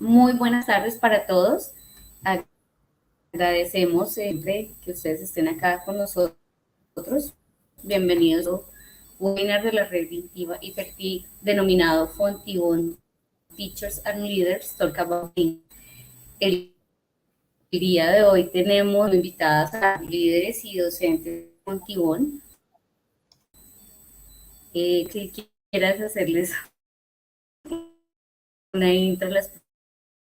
Muy buenas tardes para todos. Agradecemos siempre que ustedes estén acá con nosotros. Bienvenidos a un webinar de la red IFECTI denominado FONTIBON Teachers and Leaders Talk About Things. El día de hoy tenemos invitadas a líderes y docentes de FONTIBON. Si quieras hacerles una intro a las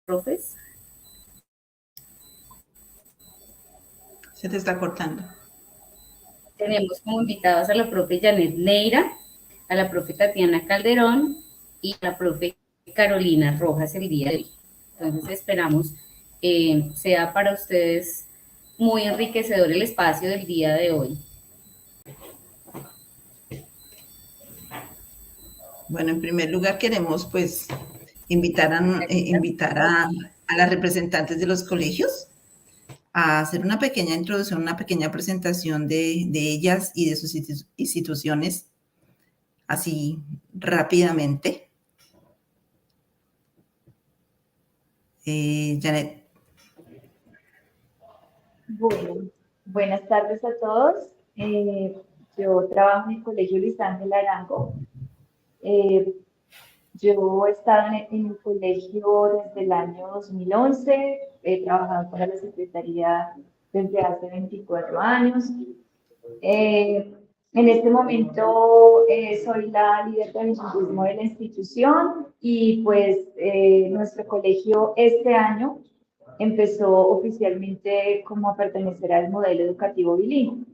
profes. Se te está cortando. Tenemos como invitados a la profe Janet Neira, a la profe Tatiana Calderón y a la profe Carolina Rojas el día de hoy. Entonces esperamos sea para ustedes muy enriquecedor el espacio del día de hoy. Bueno, en primer lugar queremos pues invitar a las representantes de los colegios a hacer una pequeña introducción, una pequeña presentación de ellas y de sus instituciones, así rápidamente. Janet. Bueno, buenas tardes a todos. Yo trabajo en el Colegio Luis Ángel Arango. Yo he estado en el colegio desde el año 2011, he trabajado para la Secretaría desde hace 24 años. En este momento soy la líder de bilingüismo de la institución y pues nuestro colegio este año empezó oficialmente como a pertenecer al modelo educativo bilingüe.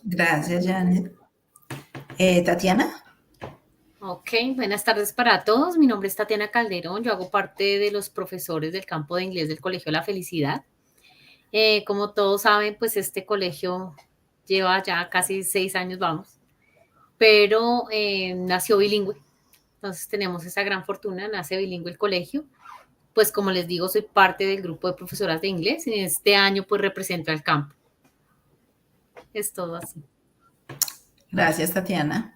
Gracias, Janet. Tatiana. Ok, buenas tardes para todos. Mi nombre es Tatiana Calderón. Yo hago parte de los profesores del campo de inglés del Colegio La Felicidad. Como todos saben, pues este colegio lleva ya casi 6 años, vamos, pero nació bilingüe. Entonces tenemos esa gran fortuna, nace bilingüe el colegio. Pues como les digo, soy parte del grupo de profesoras de inglés y este año pues represento al campo. Es todo así. Gracias, Tatiana.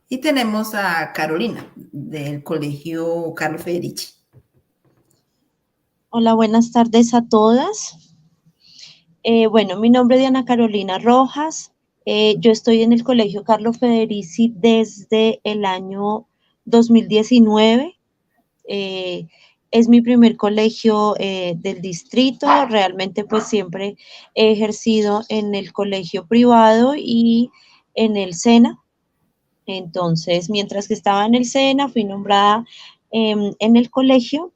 Y tenemos a Carolina, del Colegio Carlo Federici. Hola, buenas tardes a todas. Bueno, mi nombre es Diana Carolina Rojas. Yo estoy en el Colegio Carlo Federici desde el año 2019. Es mi primer colegio del distrito. Realmente pues siempre he ejercido en el colegio privado y en el SENA. Entonces, mientras que estaba en el SENA, fui nombrada en el colegio.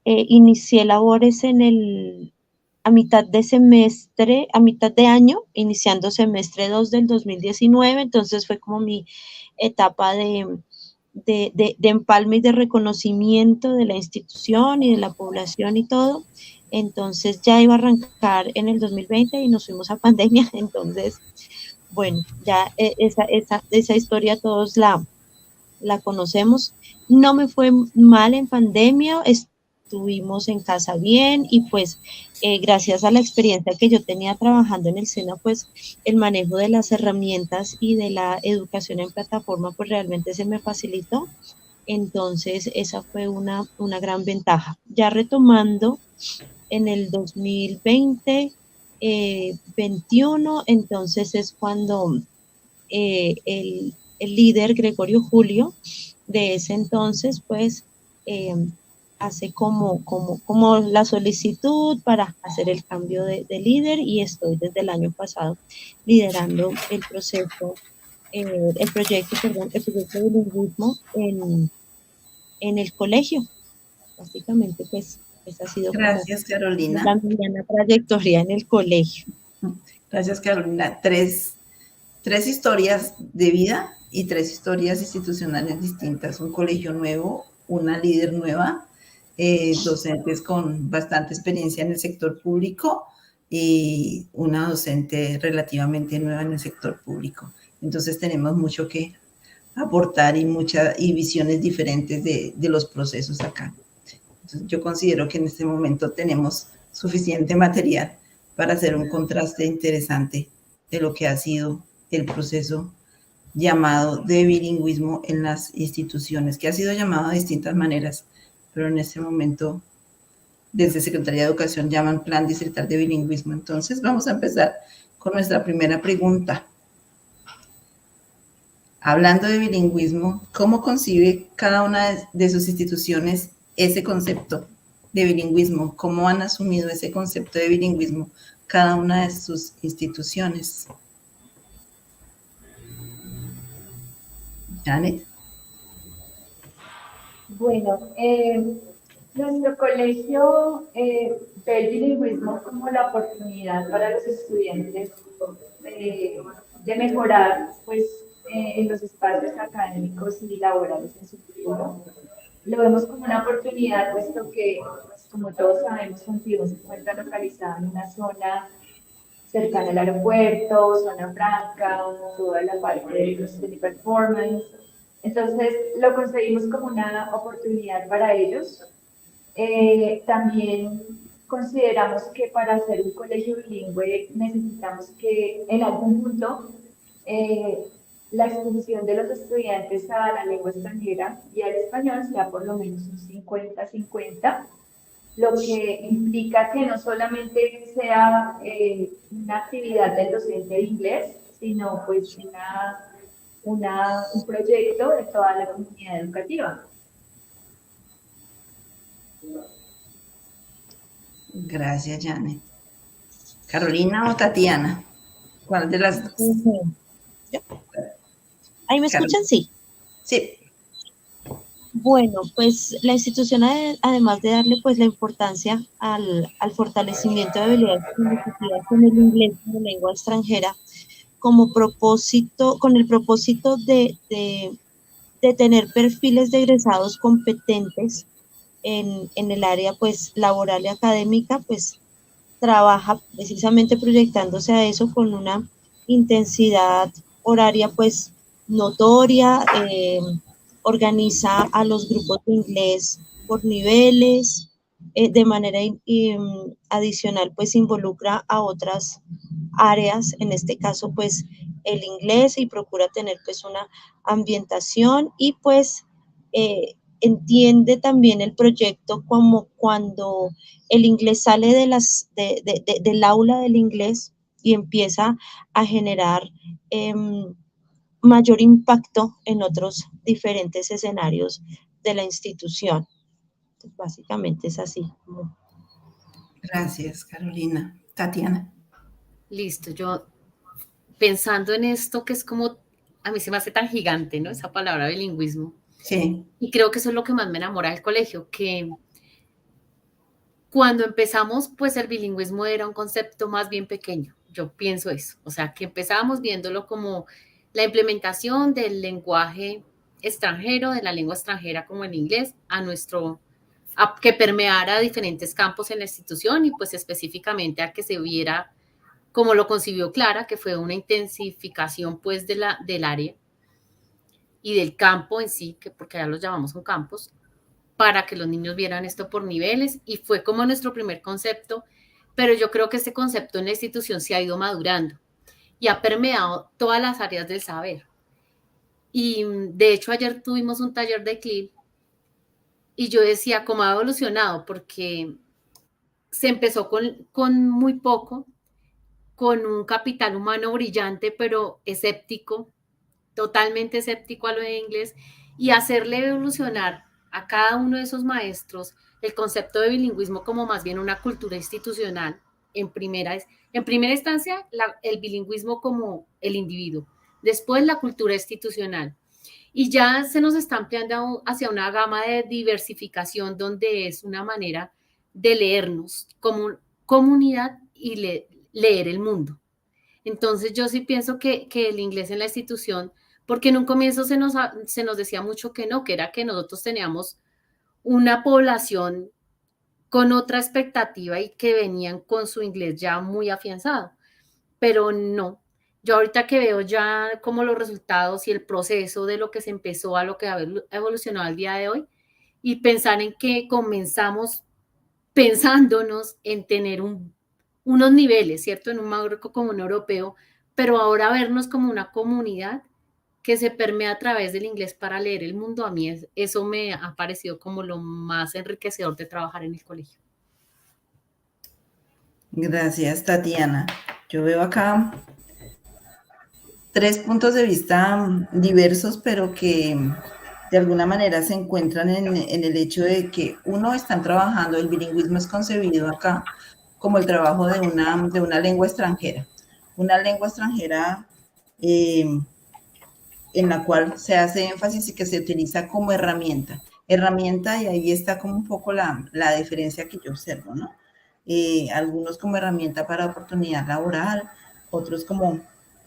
Inicié labores a mitad de semestre, a mitad de año, iniciando semestre 2 del 2019, entonces fue como mi etapa de empalme y de reconocimiento de la institución y de la población y todo. Entonces ya iba a arrancar en el 2020 y nos fuimos a pandemia, entonces, bueno, ya esa historia todos la conocemos. No me fue mal en pandemia, estuvimos en casa bien y pues gracias a la experiencia que yo tenía trabajando en el SENA, pues el manejo de las herramientas y de la educación en plataforma pues realmente se me facilitó. Entonces esa fue una gran ventaja. Ya retomando en el 2020, 21, entonces es cuando el líder Gregorio Julio de ese entonces, pues hace como la solicitud para hacer el cambio de líder y estoy desde el año pasado liderando el proceso, el proyecto de bilingüismo en el colegio. Básicamente, pues, esa ha sido Gracias, Carolina. la mediana trayectoria en el colegio. Gracias, Carolina. Tres historias de vida y 3 historias institucionales distintas. Un colegio nuevo, una líder nueva, docentes con bastante experiencia en el sector público y una docente relativamente nueva en el sector público. Entonces tenemos mucho que aportar y visiones diferentes de los procesos acá. Entonces, yo considero que en este momento tenemos suficiente material para hacer un contraste interesante de lo que ha sido el proceso llamado de bilingüismo en las instituciones, que ha sido llamado de distintas maneras, pero en este momento desde Secretaría de Educación llaman Plan Distrital de Bilingüismo. Entonces vamos a empezar con nuestra primera pregunta. Hablando de bilingüismo, ¿cómo concibe cada una de sus instituciones ese concepto de bilingüismo? ¿Cómo han asumido ese concepto de bilingüismo cada una de sus instituciones? Janet. Bueno, nuestro colegio ve el bilingüismo como la oportunidad para los estudiantes de mejorar pues, en los espacios académicos y laborales en su futuro. Lo vemos como una oportunidad, puesto que, pues, como todos sabemos, Fontivo se encuentra localizado en una zona cercana al aeropuerto, zona franca, toda la parte de performance. Entonces, lo conseguimos como una oportunidad para ellos. También consideramos que para ser un colegio bilingüe necesitamos que en algún punto la exposición de los estudiantes a la lengua extranjera y al español sea por lo menos un 50-50, lo que implica que no solamente sea una actividad del docente de inglés, sino pues un proyecto de toda la comunidad educativa. Gracias, Janet. ¿Carolina o Tatiana? ¿Cuál de las dos? ¿Ahí me escuchan? Sí. Sí. Bueno, pues la institución, además de darle pues la importancia al fortalecimiento de habilidades cognitivas en el inglés como lengua extranjera, como propósito, con el propósito de tener perfiles de egresados competentes en el área pues laboral y académica, pues trabaja precisamente proyectándose a eso con una intensidad horaria pues notoria, organiza a los grupos de inglés por niveles, de manera adicional pues involucra a otras áreas, en este caso pues el inglés, y procura tener pues una ambientación y pues entiende también el proyecto como cuando el inglés sale del aula del inglés y empieza a generar mayor impacto en otros diferentes escenarios de la institución. Entonces, básicamente es así. Gracias, Carolina. Tatiana. Listo, yo pensando en esto que es como, a mí se me hace tan gigante, ¿no? Esa palabra bilingüismo. Sí. Y creo que eso es lo que más me enamora del colegio, que cuando empezamos, pues el bilingüismo era un concepto más bien pequeño. Yo pienso eso. O sea, que empezábamos viéndolo como la implementación del lenguaje extranjero, de la lengua extranjera como el inglés, que permeara diferentes campos en la institución y pues específicamente a que se viera como lo concibió Clara, que fue una intensificación pues del área y del campo en sí, que porque ya los llamamos un campus, para que los niños vieran esto por niveles, y fue como nuestro primer concepto, pero yo creo que este concepto en la institución se ha ido madurando y ha permeado todas las áreas del saber. Y de hecho ayer tuvimos un taller de CLIL y yo decía cómo ha evolucionado, porque se empezó con muy poco, con un capital humano brillante, pero escéptico, totalmente escéptico a lo de inglés, y hacerle evolucionar a cada uno de esos maestros el concepto de bilingüismo como más bien una cultura institucional. En primera instancia, el bilingüismo como el individuo, después la cultura institucional. Y ya se nos está ampliando hacia una gama de diversificación donde es una manera de leernos como comunidad y leer el mundo. Entonces yo sí pienso que el inglés en la institución, porque en un comienzo se nos decía mucho que no, que era que nosotros teníamos una población con otra expectativa y que venían con su inglés ya muy afianzado, pero no. Yo ahorita que veo ya como los resultados y el proceso de lo que se empezó a lo que ha evolucionado al día de hoy, y pensar en que comenzamos pensándonos en tener unos niveles, ¿cierto? En un marco común europeo, pero ahora vernos como una comunidad, que se permea a través del inglés para leer el mundo, a mí eso me ha parecido como lo más enriquecedor de trabajar en el colegio. Gracias, Tatiana. Yo veo acá 3 puntos de vista diversos, pero que de alguna manera se encuentran en el hecho de que uno están trabajando, el bilingüismo es concebido acá como el trabajo de una lengua extranjera en la cual se hace énfasis y que se utiliza como herramienta, y ahí está como un poco la diferencia que yo observo, ¿no? Algunos como herramienta para oportunidad laboral, otros como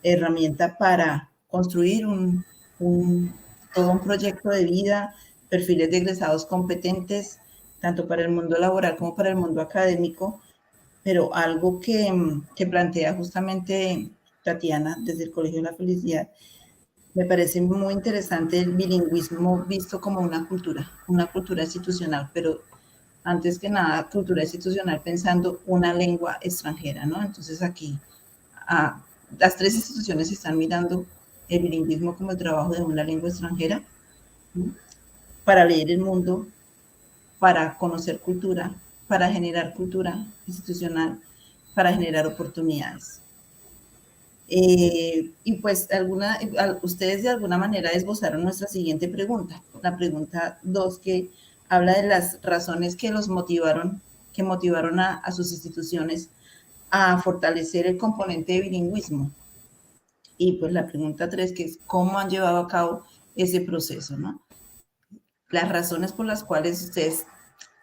herramienta para construir todo un proyecto de vida, perfiles de egresados competentes, tanto para el mundo laboral como para el mundo académico, pero algo que plantea justamente Tatiana desde el Colegio de la Felicidad, me parece muy interesante el bilingüismo visto como una cultura institucional, pero antes que nada, cultura institucional pensando una lengua extranjera, ¿no? Entonces aquí las 3 instituciones están mirando el bilingüismo como el trabajo de una lengua extranjera, ¿no? Para leer el mundo, para conocer cultura, para generar cultura institucional, para generar oportunidades. Y pues ustedes de alguna manera esbozaron nuestra siguiente pregunta, la pregunta 2, que habla de las razones que motivaron a sus instituciones a fortalecer el componente de bilingüismo. Y pues la pregunta 3, que es cómo han llevado a cabo ese proceso, ¿no? Las razones por las cuales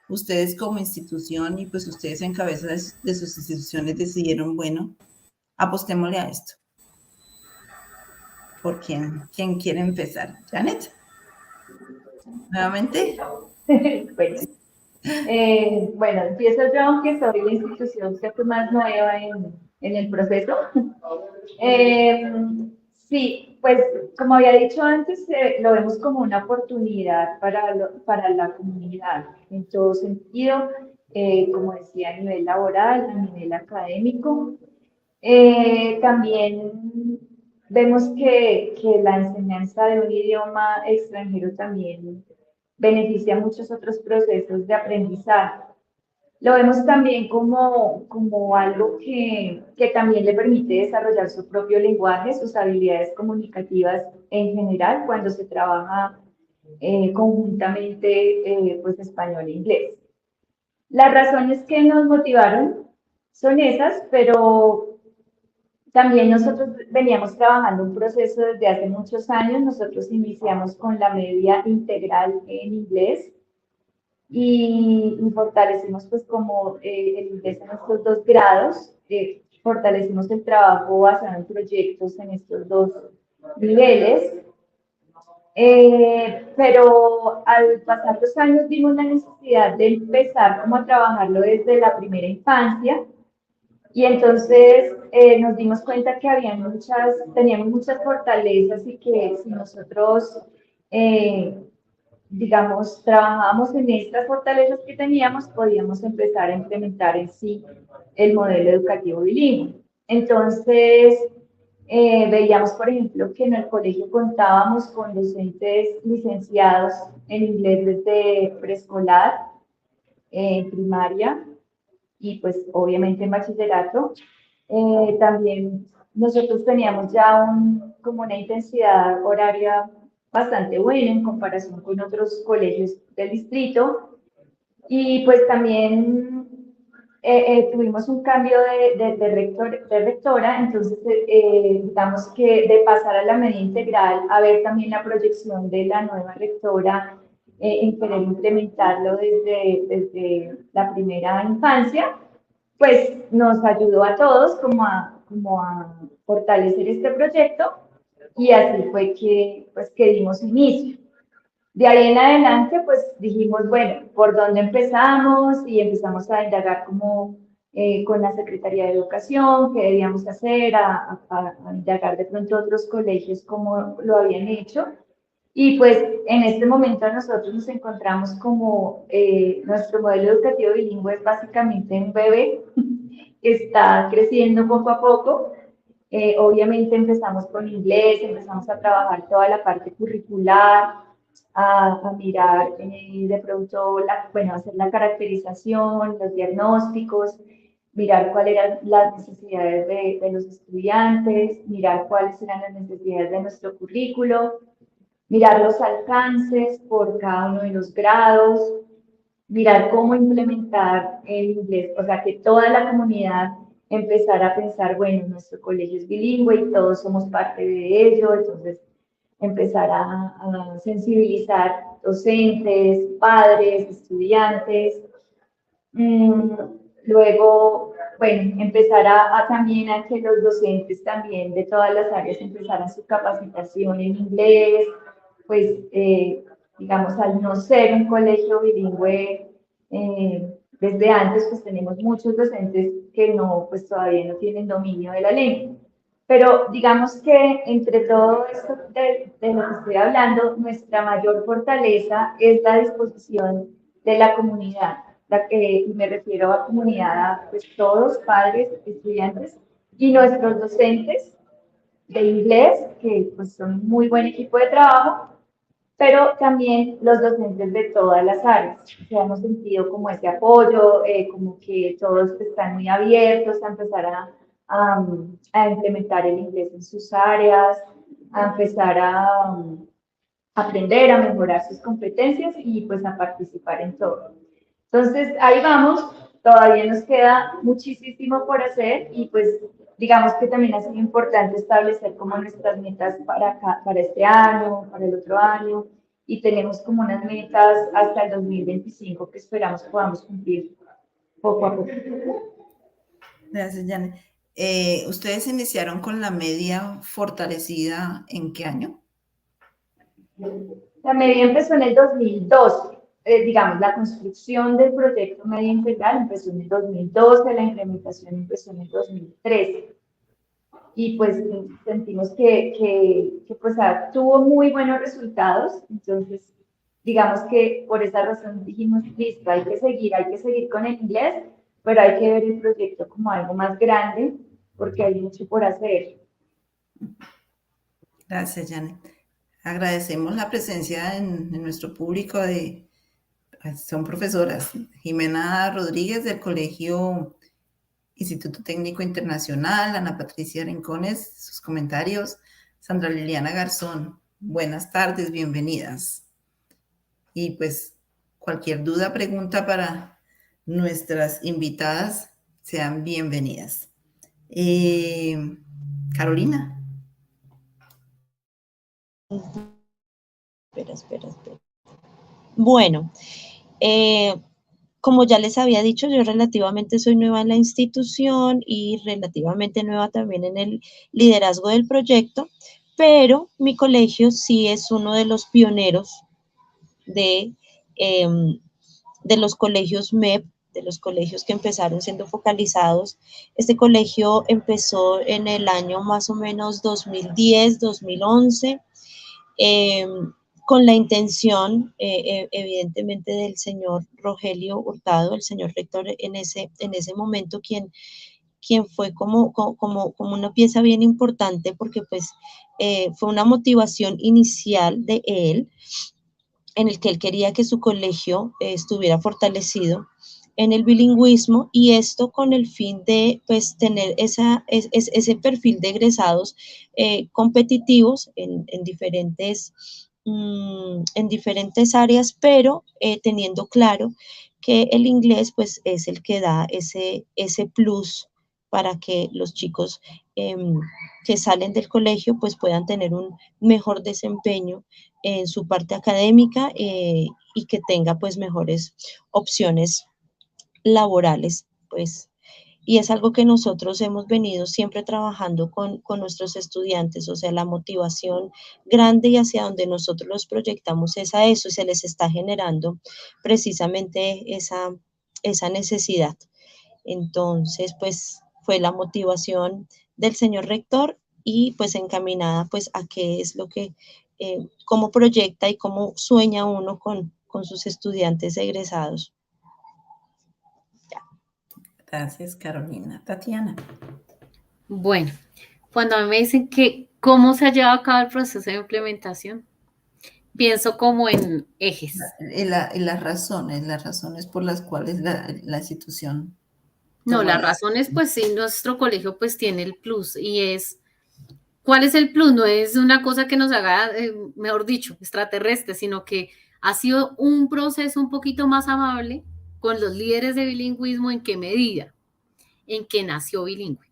ustedes como institución y pues ustedes en cabeza de sus instituciones decidieron, bueno, apostémosle a esto. ¿Por quién quiere empezar? ¿Janet? ¿Nuevamente? Bueno, empiezo yo, aunque soy la institución que fue más nueva en el proceso. Sí, pues como había dicho antes, lo vemos como una oportunidad para la comunidad en todo sentido, como decía, a nivel laboral, a nivel académico. También vemos que la enseñanza de un idioma extranjero también beneficia a muchos otros procesos de aprendizaje. Lo vemos también como algo que también le permite desarrollar su propio lenguaje, sus habilidades comunicativas en general cuando se trabaja conjuntamente pues español e inglés. Las razones que nos motivaron son esas, pero también nosotros veníamos trabajando un proceso desde hace muchos años. Nosotros iniciamos con la media integral en inglés y fortalecimos pues como el inglés en estos 2 grados, fortalecimos el trabajo basado en proyectos en estos 2 niveles, pero al pasar los años vimos la necesidad de empezar como a trabajarlo desde la primera infancia y entonces nos dimos cuenta que teníamos muchas fortalezas y que si nosotros digamos, trabajábamos en estas fortalezas que teníamos, podíamos empezar a implementar en sí el modelo educativo bilingüe. Entonces, veíamos, por ejemplo, que en el colegio contábamos con docentes licenciados en inglés desde preescolar, primaria y pues obviamente en bachillerato. También nosotros teníamos ya como una intensidad horaria bastante buena en comparación con otros colegios del distrito. Y pues también tuvimos un cambio de rectora, entonces digamos que de pasar a la media integral a ver también la proyección de la nueva rectora en querer implementarlo desde la primera infancia, pues nos ayudó a todos como a fortalecer este proyecto y así fue que dimos inicio. De ahí en adelante, pues dijimos, bueno, ¿por dónde empezamos? Y empezamos a indagar como con la Secretaría de Educación, qué debíamos hacer, a indagar de pronto otros colegios cómo lo habían hecho. Y pues en este momento nosotros nos encontramos como nuestro modelo educativo bilingüe es básicamente un bebé que está creciendo poco a poco Obviamente empezamos con inglés, empezamos a trabajar toda la parte curricular, a mirar de pronto, bueno, hacer la caracterización, los diagnósticos, mirar cuáles eran las necesidades de los estudiantes, mirar cuáles eran las necesidades de nuestro currículo, mirar los alcances por cada uno de los grados, mirar cómo implementar el inglés, o sea, que toda la comunidad empezara a pensar, bueno, nuestro colegio es bilingüe y todos somos parte de ello, entonces empezar a sensibilizar docentes, padres, estudiantes. Luego, bueno, empezar también a que los docentes también de todas las áreas empezaran su capacitación en inglés, pues digamos, al no ser un colegio bilingüe, desde antes pues tenemos muchos docentes que no, pues todavía no tienen dominio de la lengua. Pero digamos que entre todo esto de lo que estoy hablando, nuestra mayor fortaleza es la disposición de la comunidad. Y me refiero a comunidad, a pues, todos, padres, estudiantes y nuestros docentes de inglés, que pues son un muy buen equipo de trabajo, pero también los docentes de todas las áreas. O sea, hemos sentido como ese apoyo, como que todos están muy abiertos a empezar a implementar el inglés en sus áreas, a empezar a aprender, a mejorar sus competencias y pues a participar en todo. Entonces, ahí vamos, todavía nos queda muchísimo por hacer y pues digamos que también ha sido importante establecer como nuestras metas para este año, para el otro año y tenemos como unas metas hasta el 2025 que esperamos podamos cumplir poco a poco. Gracias, Janet. ¿Ustedes iniciaron con la media fortalecida en qué año? La media empezó en el 2012. Digamos, la construcción del proyecto media integral empezó en el 2012, la implementación empezó en el 2013. Y pues sentimos que pues, tuvo muy buenos resultados, entonces digamos que por esa razón dijimos, listo, hay que seguir con el inglés, pero hay que ver el proyecto como algo más grande, porque hay mucho por hacer. Gracias, Janet. Agradecemos la presencia en nuestro público son profesoras, Jimena Rodríguez del Colegio Instituto Técnico Internacional, Ana Patricia Rincones, sus comentarios, Sandra Liliana Garzón, buenas tardes, bienvenidas. Y pues cualquier duda, pregunta para nuestras invitadas, sean bienvenidas. Carolina. Espera. Bueno, como ya les había dicho, yo relativamente soy nueva en la institución y relativamente nueva también en el liderazgo del proyecto, pero mi colegio sí es uno de los pioneros de los colegios MEP, de los colegios que empezaron siendo focalizados. Este colegio empezó en el año más o menos 2010, 2011, con la intención, evidentemente, del señor Rogelio Hurtado, el señor rector en ese momento, quien fue como una pieza bien importante, porque pues fue una motivación inicial de él, en el que él quería que su colegio estuviera fortalecido en el bilingüismo, y esto con el fin de pues tener ese perfil de egresados competitivos en diferentes áreas, pero teniendo claro que el inglés pues es el que da ese plus para que los chicos que salen del colegio pues puedan tener un mejor desempeño en su parte académica y que tenga pues mejores opciones laborales, pues. Y es algo que nosotros hemos venido siempre trabajando con nuestros estudiantes, o sea, la motivación grande y hacia donde nosotros los proyectamos es a eso, y se les está generando precisamente esa necesidad. Entonces, pues fue la motivación del señor rector y pues encaminada pues a qué es lo que, cómo proyecta y cómo sueña uno con sus estudiantes egresados. Gracias, Carolina. Tatiana. Bueno, Cuando a mí me dicen que cómo se ha llevado a cabo el proceso de implementación, pienso como en ejes. Y las razones por las cuales la institución No, toma las razones, pues sí, nuestro colegio pues tiene el plus y es, ¿cuál es el plus? No es una cosa que nos haga, mejor dicho, extraterrestre, sino que ha sido un proceso un poquito más amable con los líderes de bilingüismo. ¿En qué medida? En que nació bilingüe.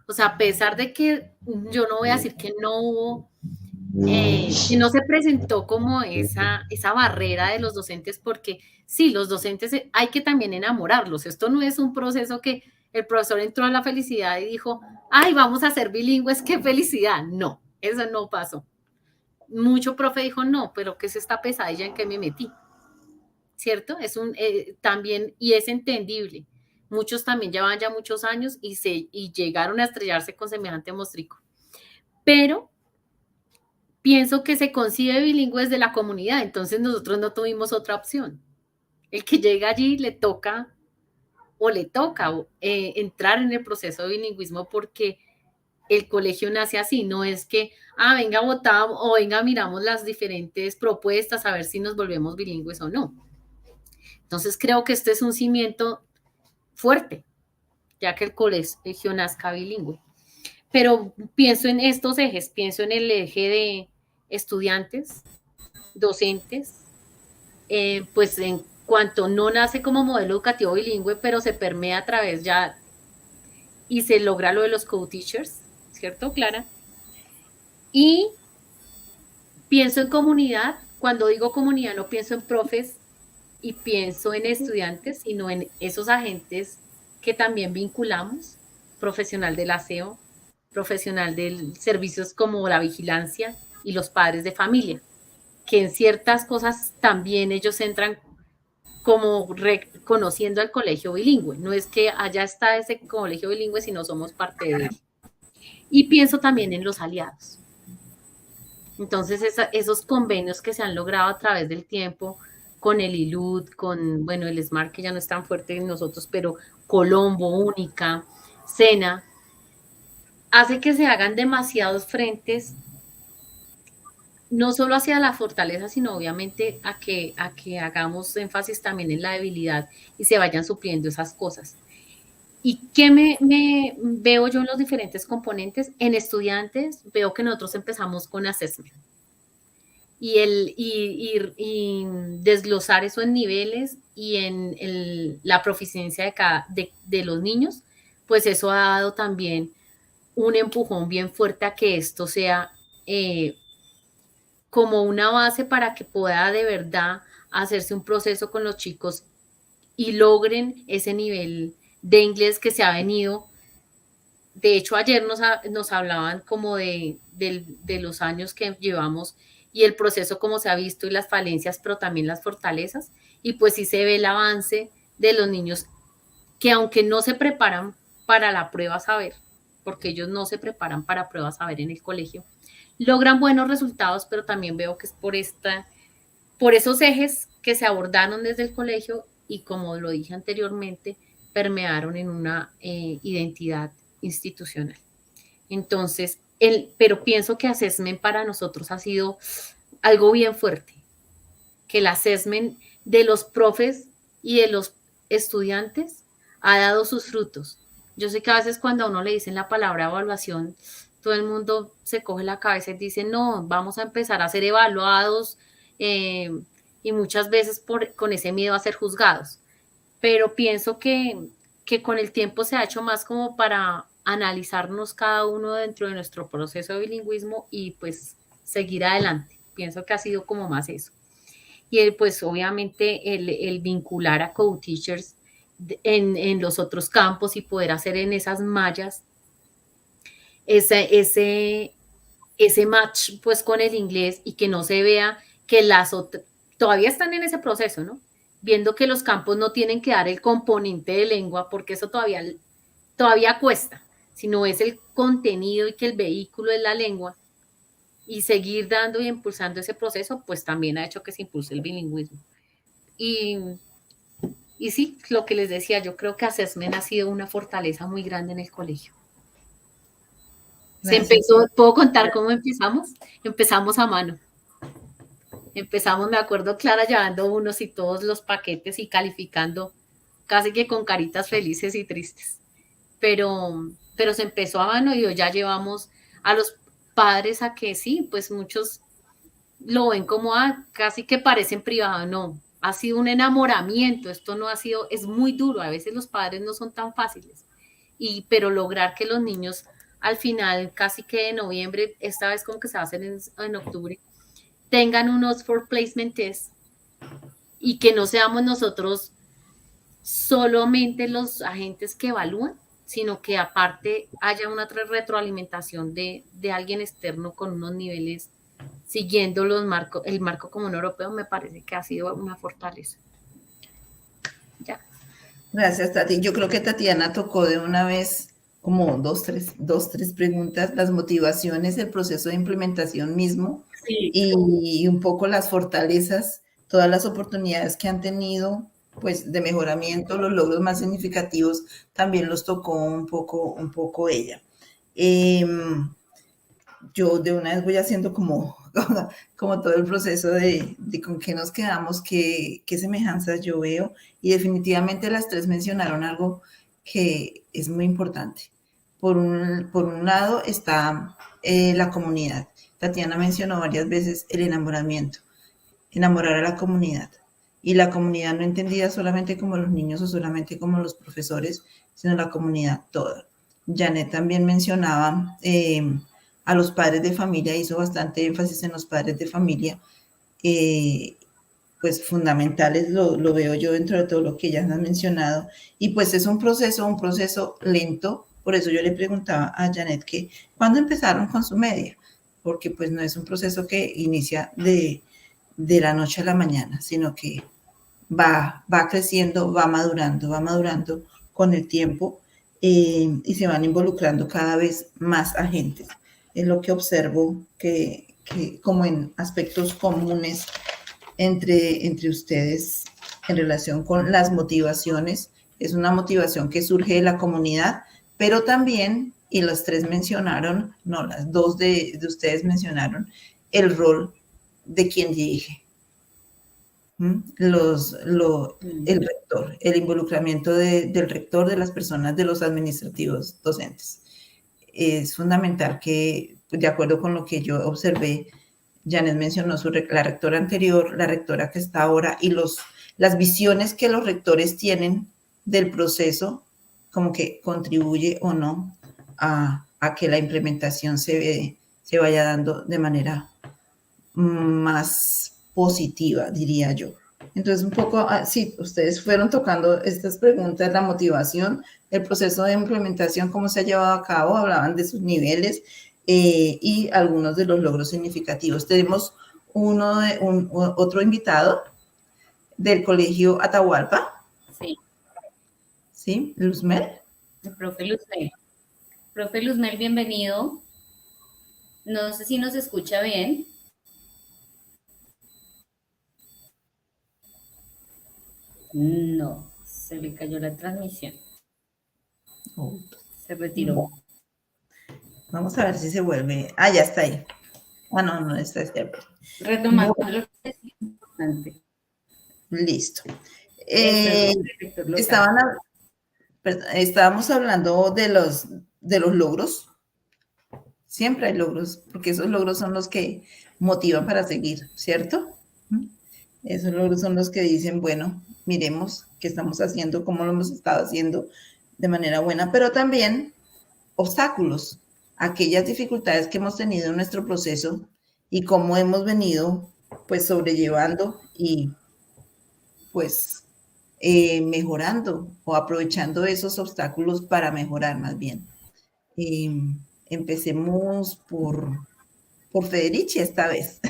O sea, a pesar de que yo no voy a decir que no hubo, que no se presentó como esa barrera de los docentes, porque sí, los docentes hay que también enamorarlos. Esto no es un proceso que el profesor entró a la felicidad y dijo, ay, vamos a ser bilingües, qué felicidad. No, eso no pasó. Mucho profe dijo, no, pero ¿qué es esta pesadilla en que me metí? ¿Cierto? Es también, y es entendible. Muchos también llevan ya muchos años y llegaron a estrellarse con semejante mostrico. Pero pienso que se concibe bilingüe desde la comunidad, entonces nosotros no tuvimos otra opción. El que llega allí le toca entrar en el proceso de bilingüismo porque el colegio nace así, no es que, venga, votamos o venga, miramos las diferentes propuestas a ver si nos volvemos bilingües o no. Entonces creo que este es un cimiento fuerte, ya que el colegio nazca bilingüe. Pero pienso en estos ejes, pienso en el eje de estudiantes, docentes, pues en cuanto no nace como modelo educativo bilingüe, pero se permea a través ya y se logra lo de los co-teachers, ¿cierto, Clara? Y pienso en comunidad, cuando digo comunidad no pienso en profes y pienso en estudiantes, sino en esos agentes que también vinculamos, profesional del aseo, profesional de servicios como la vigilancia y los padres de familia, que en ciertas cosas también ellos entran como reconociendo al colegio bilingüe. No es que allá está ese colegio bilingüe, sino somos parte de él. Y pienso también en los aliados. Entonces, esos convenios que se han logrado a través del tiempo con el ILUD, con, bueno, el SMART, que ya no es tan fuerte en nosotros, pero Colombo, Única, SENA, hace que se hagan demasiados frentes, no solo hacia la fortaleza, sino obviamente a que hagamos énfasis también en la debilidad y se vayan supliendo esas cosas. ¿Y qué me veo yo en los diferentes componentes? En estudiantes veo que nosotros empezamos con assessment y desglosar eso en niveles y en la proficiencia de los niños, pues eso ha dado también un empujón bien fuerte a que esto sea como una base para que pueda de verdad hacerse un proceso con los chicos y logren ese nivel de inglés que se ha venido. De hecho, ayer nos hablaban como de los años que llevamos y el proceso como se ha visto y las falencias, pero también las fortalezas. Y pues sí se ve el avance de los niños que aunque no se preparan para la prueba saber, porque ellos no se preparan para prueba saber en el colegio, logran buenos resultados, pero también veo que es por esos ejes que se abordaron desde el colegio y como lo dije anteriormente, permearon en una identidad institucional. Entonces, pero pienso que assessment para nosotros ha sido algo bien fuerte, que el assessment de los profes y de los estudiantes ha dado sus frutos. Yo sé que a veces cuando a uno le dicen la palabra evaluación, todo el mundo se coge la cabeza y dice, no, vamos a empezar a ser evaluados y muchas veces con ese miedo a ser juzgados. Pero pienso que con el tiempo se ha hecho más como para analizarnos cada uno dentro de nuestro proceso de bilingüismo y pues seguir adelante. Pienso que ha sido como más eso. Y pues obviamente el vincular a co-teachers en los otros campos y poder hacer en esas mallas ese match pues con el inglés y que no se vea que las otras, todavía están en ese proceso, ¿no? Viendo que los campos no tienen que dar el componente de lengua porque eso todavía cuesta, sino es el contenido y que el vehículo es la lengua y seguir dando y impulsando ese proceso, pues también ha hecho que se impulse el bilingüismo. Y sí, lo que les decía, yo creo que assessment ha sido una fortaleza muy grande en el colegio. Se empezó, ¿puedo contar cómo empezamos? Empezamos a mano. Empezamos, me acuerdo, Clara llevando unos y todos los paquetes y calificando casi que con caritas felices y tristes. Pero se empezó a mano y hoy ya llevamos a los padres a que sí, pues muchos lo ven como casi que parecen privado, no, ha sido un enamoramiento, esto no ha sido, es muy duro, a veces los padres no son tan fáciles, pero lograr que los niños al final, casi que de noviembre, esta vez como que se va a hacer en octubre, tengan unos for placement test y que no seamos nosotros solamente los agentes que evalúan, sino que aparte haya una retroalimentación de alguien externo con unos niveles siguiendo el marco común europeo, me parece que ha sido una fortaleza. Ya. Gracias, Tati. Yo creo que Tatiana tocó de una vez como dos, tres preguntas, las motivaciones, el proceso de implementación mismo, sí, y un poco las fortalezas, todas las oportunidades que han tenido, pues, de mejoramiento, los logros más significativos, también los tocó un poco ella. Yo de una vez voy haciendo como todo el proceso de con qué nos quedamos, qué semejanzas yo veo, y definitivamente las tres mencionaron algo que es muy importante. Por un lado está la comunidad. Tatiana mencionó varias veces el enamoramiento, enamorar a la comunidad. Y la comunidad no entendida solamente como los niños o solamente como los profesores, sino la comunidad toda. Janet también mencionaba a los padres de familia, hizo bastante énfasis en los padres de familia, pues fundamentales, lo veo yo dentro de todo lo que ellas han mencionado, y pues es un proceso lento. Por eso yo le preguntaba a Janet que ¿cuándo empezaron con su media? Porque pues no es un proceso que inicia de la noche a la mañana, sino que va creciendo, va madurando con el tiempo, y se van involucrando cada vez más agentes. Es lo que observo que como en aspectos comunes entre ustedes en relación con las motivaciones. Es una motivación que surge de la comunidad, pero también, y las tres mencionaron, no, las dos de ustedes mencionaron el rol de quien dirige. El rector, el involucramiento del rector, de las personas, de los administrativos docentes. Es fundamental que, de acuerdo con lo que yo observé, Janet mencionó la rectora anterior, la rectora que está ahora, y las visiones que los rectores tienen del proceso, como que contribuye o no a que la implementación se vaya dando de manera más positiva, diría yo. Entonces, un poco, sí, ustedes fueron tocando estas preguntas, la motivación, el proceso de implementación, cómo se ha llevado a cabo, hablaban de sus niveles y algunos de los logros significativos. Tenemos otro invitado del Colegio Atahualpa. Sí. ¿Sí? Luzmel. El profe Luzmel. Profe Luzmel, bienvenido. No sé si nos escucha bien. No, se le cayó la transmisión. Oh. Se retiró. Vamos a ver si se vuelve. Ya está ahí. No está cierto. Retomando lo que es importante. Listo. Estábamos hablando de los logros. Siempre hay logros, porque esos logros son los que motivan para seguir, ¿cierto? Esos logros son los que dicen, bueno, miremos qué estamos haciendo, cómo lo hemos estado haciendo de manera buena, pero también obstáculos, aquellas dificultades que hemos tenido en nuestro proceso y cómo hemos venido pues sobrellevando y pues mejorando o aprovechando esos obstáculos para mejorar más bien. Empecemos por Federici esta vez.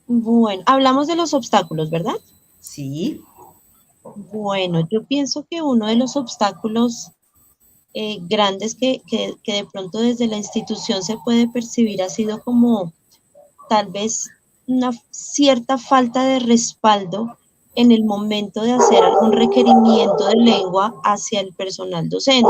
Bueno, hablamos de los obstáculos, ¿verdad? Sí. Bueno, yo pienso que uno de los obstáculos grandes que de pronto desde la institución se puede percibir ha sido como tal vez una cierta falta de respaldo en el momento de hacer algún requerimiento de lengua hacia el personal docente.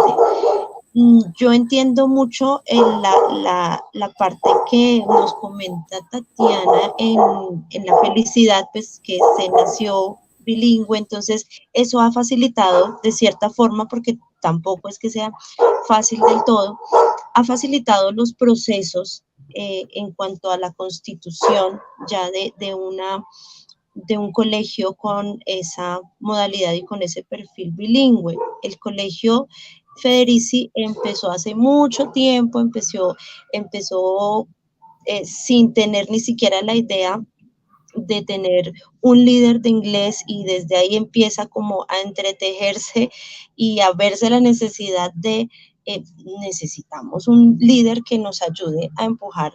Yo entiendo mucho la parte que nos comenta Tatiana en la felicidad, pues que se nació bilingüe, entonces eso ha facilitado de cierta forma, porque tampoco es que sea fácil del todo, ha facilitado los procesos en cuanto a la constitución ya de un colegio con esa modalidad y con ese perfil bilingüe. El colegio Federici empezó hace mucho tiempo, empezó sin tener ni siquiera la idea de tener un líder de inglés, y desde ahí empieza como a entretejerse y a verse la necesidad de necesitamos un líder que nos ayude a empujar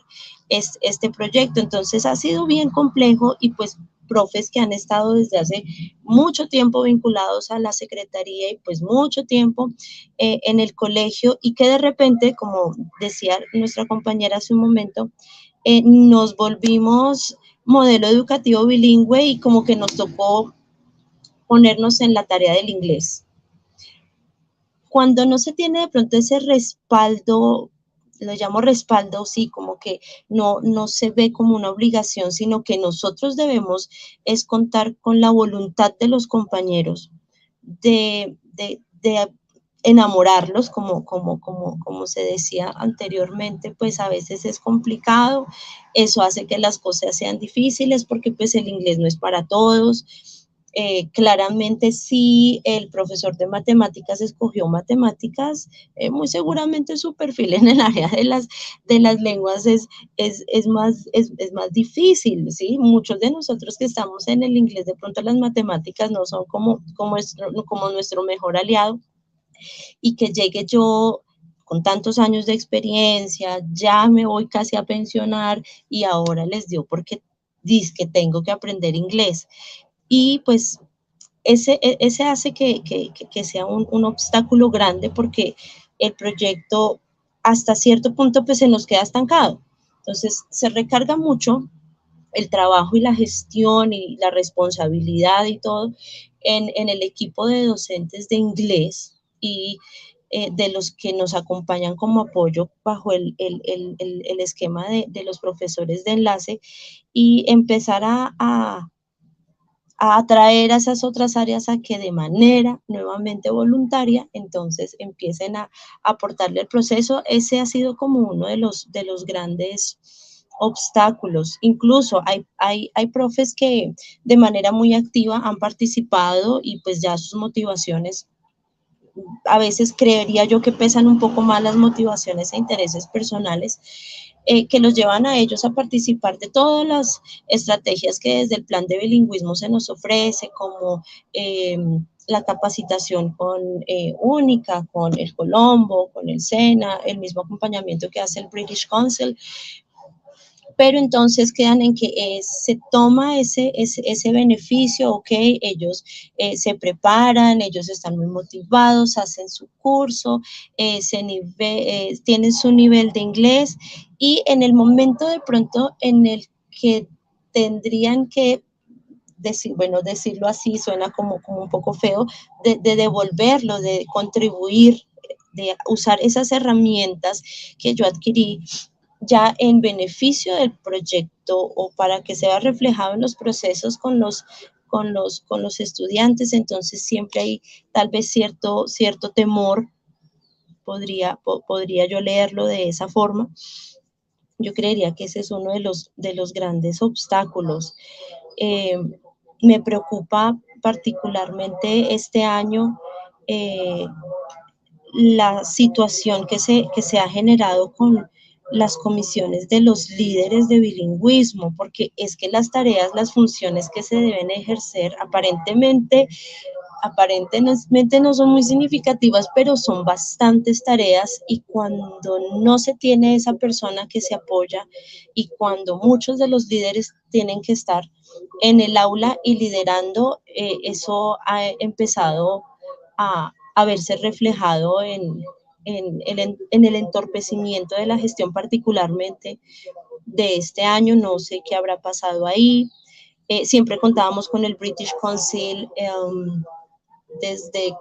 este proyecto. Entonces ha sido bien complejo, y pues profes que han estado desde hace mucho tiempo vinculados a la secretaría y pues mucho tiempo en el colegio, y que de repente, como decía nuestra compañera hace un momento, nos volvimos modelo educativo bilingüe y como que nos tocó ponernos en la tarea del inglés. Cuando no se tiene de pronto ese respaldo, lo llamo respaldo, sí, como que no se ve como una obligación, sino que nosotros debemos es contar con la voluntad de los compañeros de enamorarlos, como se decía anteriormente, pues a veces es complicado, eso hace que las cosas sean difíciles, porque pues el inglés no es para todos. Claramente, si el profesor de matemáticas escogió matemáticas, muy seguramente su perfil en el área de las lenguas es más difícil, ¿sí? Muchos de nosotros que estamos en el inglés, de pronto las matemáticas no son como nuestro mejor aliado, y que llegue yo con tantos años de experiencia, ya me voy casi a pensionar y ahora les dio porque dice que tengo que aprender inglés. Y pues ese hace que sea un obstáculo grande, porque el proyecto hasta cierto punto pues se nos queda estancado. Entonces se recarga mucho el trabajo y la gestión y la responsabilidad y todo en el equipo de docentes de inglés y de los que nos acompañan como apoyo bajo el esquema de los profesores de enlace, y empezar a atraer a esas otras áreas a que de manera nuevamente voluntaria, entonces empiecen a aportarle el proceso. Ese ha sido como uno de los grandes obstáculos. Incluso hay profes que de manera muy activa han participado, y pues ya sus motivaciones, a veces creería yo que pesan un poco más las motivaciones e intereses personales, que los llevan a ellos a participar de todas las estrategias que desde el plan de bilingüismo se nos ofrece, como la capacitación con Única, con el Colombo, con el SENA, el mismo acompañamiento que hace el British Council, pero entonces quedan en que se toma ese beneficio, ok, ellos se preparan, ellos están muy motivados, hacen su curso, tienen su nivel de inglés, y en el momento de pronto en el que tendrían que decirlo así suena como un poco feo, de devolverlo, de contribuir, de usar esas herramientas que yo adquirí ya en beneficio del proyecto, o para que se vea reflejado en los procesos con los estudiantes. Entonces siempre hay tal vez cierto temor, podría yo leerlo de esa forma. Yo creería que ese es uno de los grandes obstáculos. Me preocupa particularmente este año la situación que se ha generado con las comisiones de los líderes de bilingüismo, porque es que las tareas, las funciones que se deben ejercer aparentemente no son muy significativas, pero son bastantes tareas, y cuando no se tiene esa persona que se apoya, y cuando muchos de los líderes tienen que estar en el aula y liderando, eso ha empezado a verse reflejado en el entorpecimiento de la gestión, particularmente de este año. No sé qué habrá pasado ahí. Siempre contábamos con el British Council desde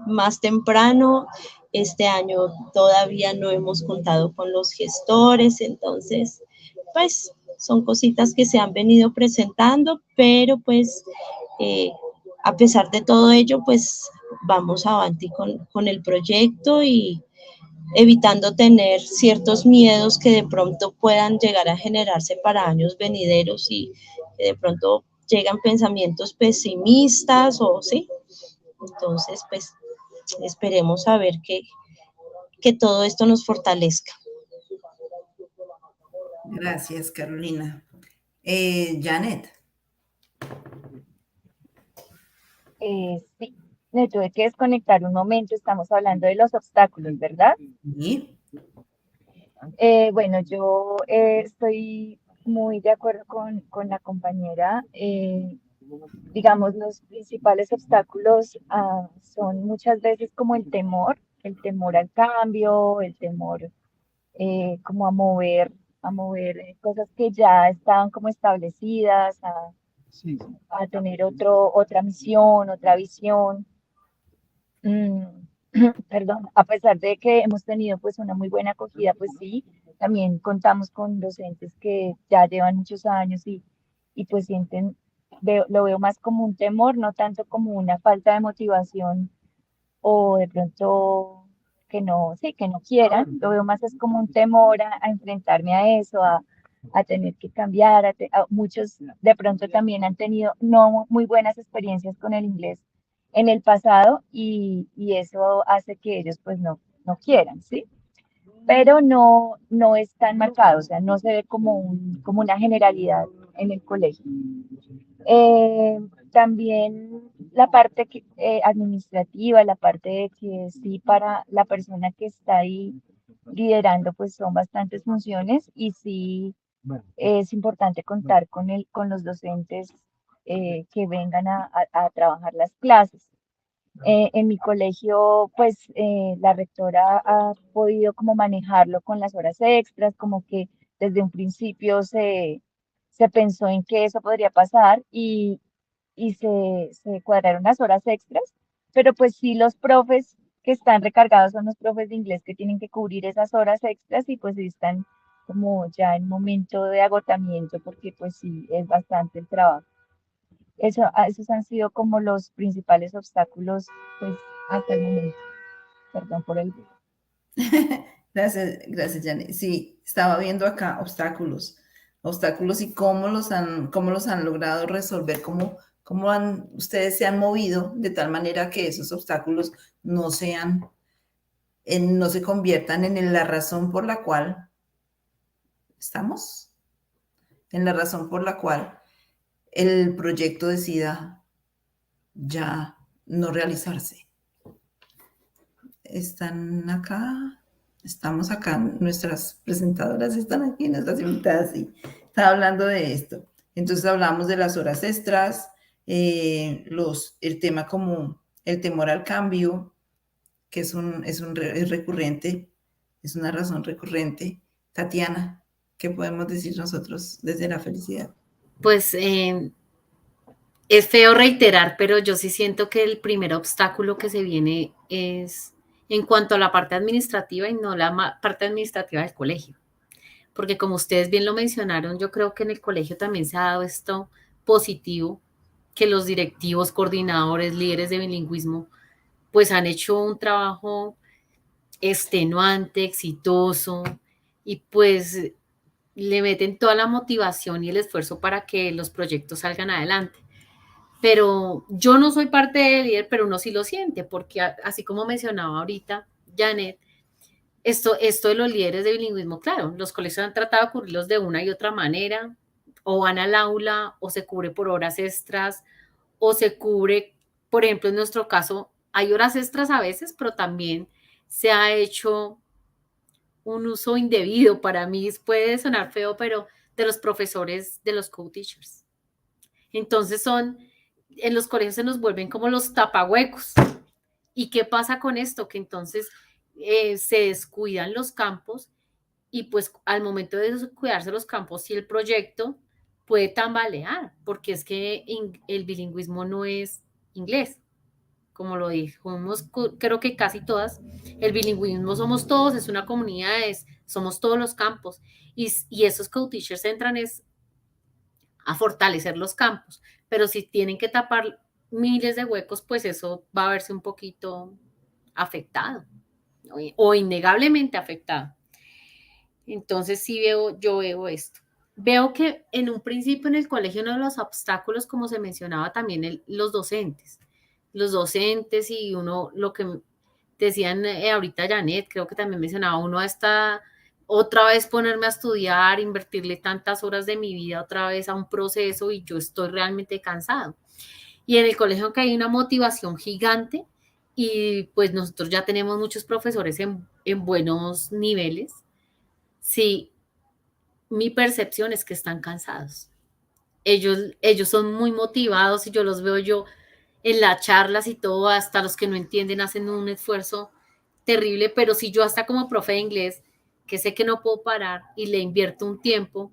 más temprano, Este año todavía no hemos contado con los gestores, entonces, pues son cositas que se han venido presentando, pero pues a pesar de todo ello, pues vamos avanti con el proyecto y evitando tener ciertos miedos que de pronto puedan llegar a generarse para años venideros y que de pronto llegan pensamientos pesimistas o sí. Entonces, pues esperemos a ver que todo esto nos fortalezca. Gracias, Carolina. Janet. Sí, me tuve que desconectar un momento, estamos hablando de los obstáculos, ¿verdad? ¿Sí? Bueno, yo estoy muy de acuerdo con la compañera. Digamos, los principales obstáculos son muchas veces como el temor al cambio, el temor como a mover cosas que ya estaban como establecidas, a tener otra misión, otra visión. Mm, perdón, a pesar de que hemos tenido pues una muy buena acogida, pues sí, también contamos con docentes que ya llevan muchos años y pues sienten, lo veo más como un temor, no tanto como una falta de motivación o de pronto que no, sí, que no quieran, lo veo más es como un temor a enfrentarme a eso, a tener que cambiar, muchos de pronto también han tenido no muy buenas experiencias con el inglés en el pasado y eso hace que ellos pues no quieran, ¿sí? Pero no es tan marcado, o sea, no se ve como una generalidad en el colegio. Eh, También la parte administrativa, la parte de que sí para la persona que está ahí liderando, pues son bastantes funciones y sí es importante contar con los docentes que vengan a trabajar las clases. En mi colegio, pues la rectora ha podido como manejarlo con las horas extras, como que desde un principio se pensó en que eso podría pasar y se cuadraron las horas extras, pero pues sí los profes que están recargados son los profes de inglés que tienen que cubrir esas horas extras y pues sí están como ya en momento de agotamiento porque pues sí es bastante el trabajo. Esos han sido como los principales obstáculos, pues, hasta el momento. Perdón por el... Gracias, Janet. Sí, estaba viendo acá obstáculos y cómo los han logrado resolver, ustedes se han movido de tal manera que esos obstáculos no no se conviertan en la razón por la cual estamos, en la razón por la cual el proyecto decida ya no realizarse. Están acá, estamos acá, nuestras presentadoras están aquí, nuestras invitadas, sí. Está hablando de esto. Entonces hablamos de las horas extras, el tema como el temor al cambio, que es recurrente, es una razón recurrente. Tatiana, ¿qué podemos decir nosotros desde la felicidad? Pues es feo reiterar, pero yo sí siento que el primer obstáculo que se viene es en cuanto a la parte administrativa y no la parte administrativa del colegio. Porque como ustedes bien lo mencionaron, yo creo que en el colegio también se ha dado esto positivo, que los directivos, coordinadores, líderes de bilingüismo, pues han hecho un trabajo extenuante, exitoso, y pues le meten toda la motivación y el esfuerzo para que los proyectos salgan adelante. Pero yo no soy parte del líder, pero uno sí lo siente, porque así como mencionaba ahorita Janet, esto de los líderes de bilingüismo, claro, los colegios han tratado de cubrirlos de una y otra manera, o van al aula, o se cubre por horas extras, o se cubre, por ejemplo, en nuestro caso, hay horas extras a veces, pero también se ha hecho un uso indebido. Para mí puede sonar feo, pero de los profesores, de los co-teachers. Entonces en los colegios se nos vuelven como los tapahuecos. ¿Y qué pasa con esto? Que entonces se descuidan los campos y pues al momento de descuidarse los campos y el proyecto puede tambalear, porque es que el bilingüismo no es inglés, como lo dijimos, creo que casi todas, el bilingüismo somos todos, es una comunidad, somos todos los campos, y esos co-teachers entran es a fortalecer los campos, pero si tienen que tapar miles de huecos, pues eso va a verse un poquito afectado, ¿no? O innegablemente afectado. Entonces sí yo veo esto. Veo que en un principio en el colegio uno de los obstáculos, como se mencionaba también, los docentes. Los docentes y uno, lo que decían ahorita Janet, creo que también mencionaba, uno hasta otra vez ponerme a estudiar, invertirle tantas horas de mi vida otra vez a un proceso y yo estoy realmente cansado. Y en el colegio que hay una motivación gigante y pues nosotros ya tenemos muchos profesores en buenos niveles. Sí, mi percepción es que están cansados. Ellos son muy motivados y yo los veo yo en las charlas y todo, hasta los que no entienden hacen un esfuerzo terrible, pero si yo hasta como profe de inglés, que sé que no puedo parar y le invierto un tiempo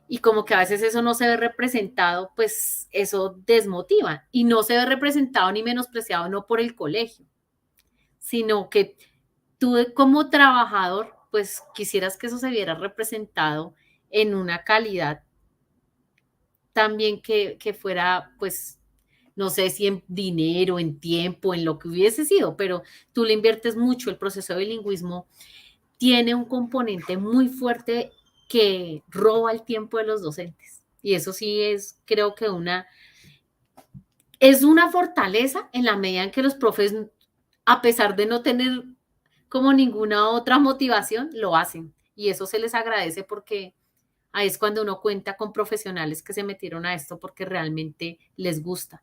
y como que a veces eso no se ve representado, pues eso desmotiva y no se ve representado ni menospreciado no por el colegio, sino que tú como trabajador, pues quisieras que eso se viera representado en una calidad también que fuera, pues, no sé si en dinero, en tiempo, en lo que hubiese sido, pero tú le inviertes mucho. El proceso de bilingüismo tiene un componente muy fuerte que roba el tiempo de los docentes. Y eso sí es, creo que es una fortaleza en la medida en que los profes, a pesar de no tener como ninguna otra motivación, lo hacen. Y eso se les agradece porque ahí es cuando uno cuenta con profesionales que se metieron a esto porque realmente les gusta.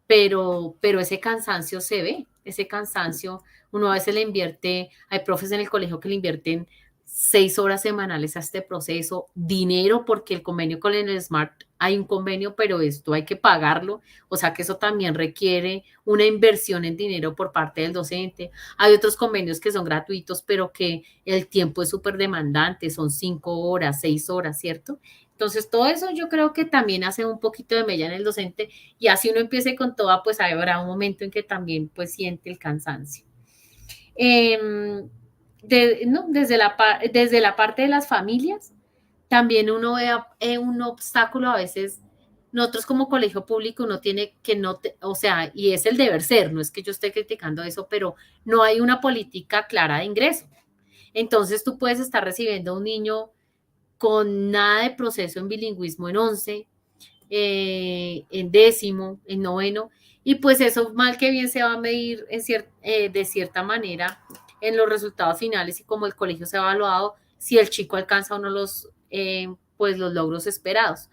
Pero ese cansancio se ve, ese cansancio, uno a veces le invierte, hay profes en el colegio que le invierten 6 horas semanales a este proceso, dinero, porque el convenio con el Smart, hay un convenio, pero esto hay que pagarlo, o sea que eso también requiere una inversión en dinero por parte del docente. Hay otros convenios que son gratuitos, pero que el tiempo es súper demandante, son 5 horas, 6 horas, ¿cierto? Entonces, todo eso yo creo que también hace un poquito de mella en el docente y así uno empiece con toda, pues habrá un momento en que también pues siente el cansancio. No, desde la parte de las familias, también uno ve un obstáculo a veces. Nosotros como colegio público uno tiene que no, o sea, y es el deber ser, no es que yo esté criticando eso, pero no hay una política clara de ingreso. Entonces tú puedes estar recibiendo a un niño con nada de proceso en bilingüismo en 11, en 10º, en 9º, y pues eso mal que bien se va a medir de cierta manera en los resultados finales y como el colegio se ha evaluado si el chico alcanza o no pues los logros esperados.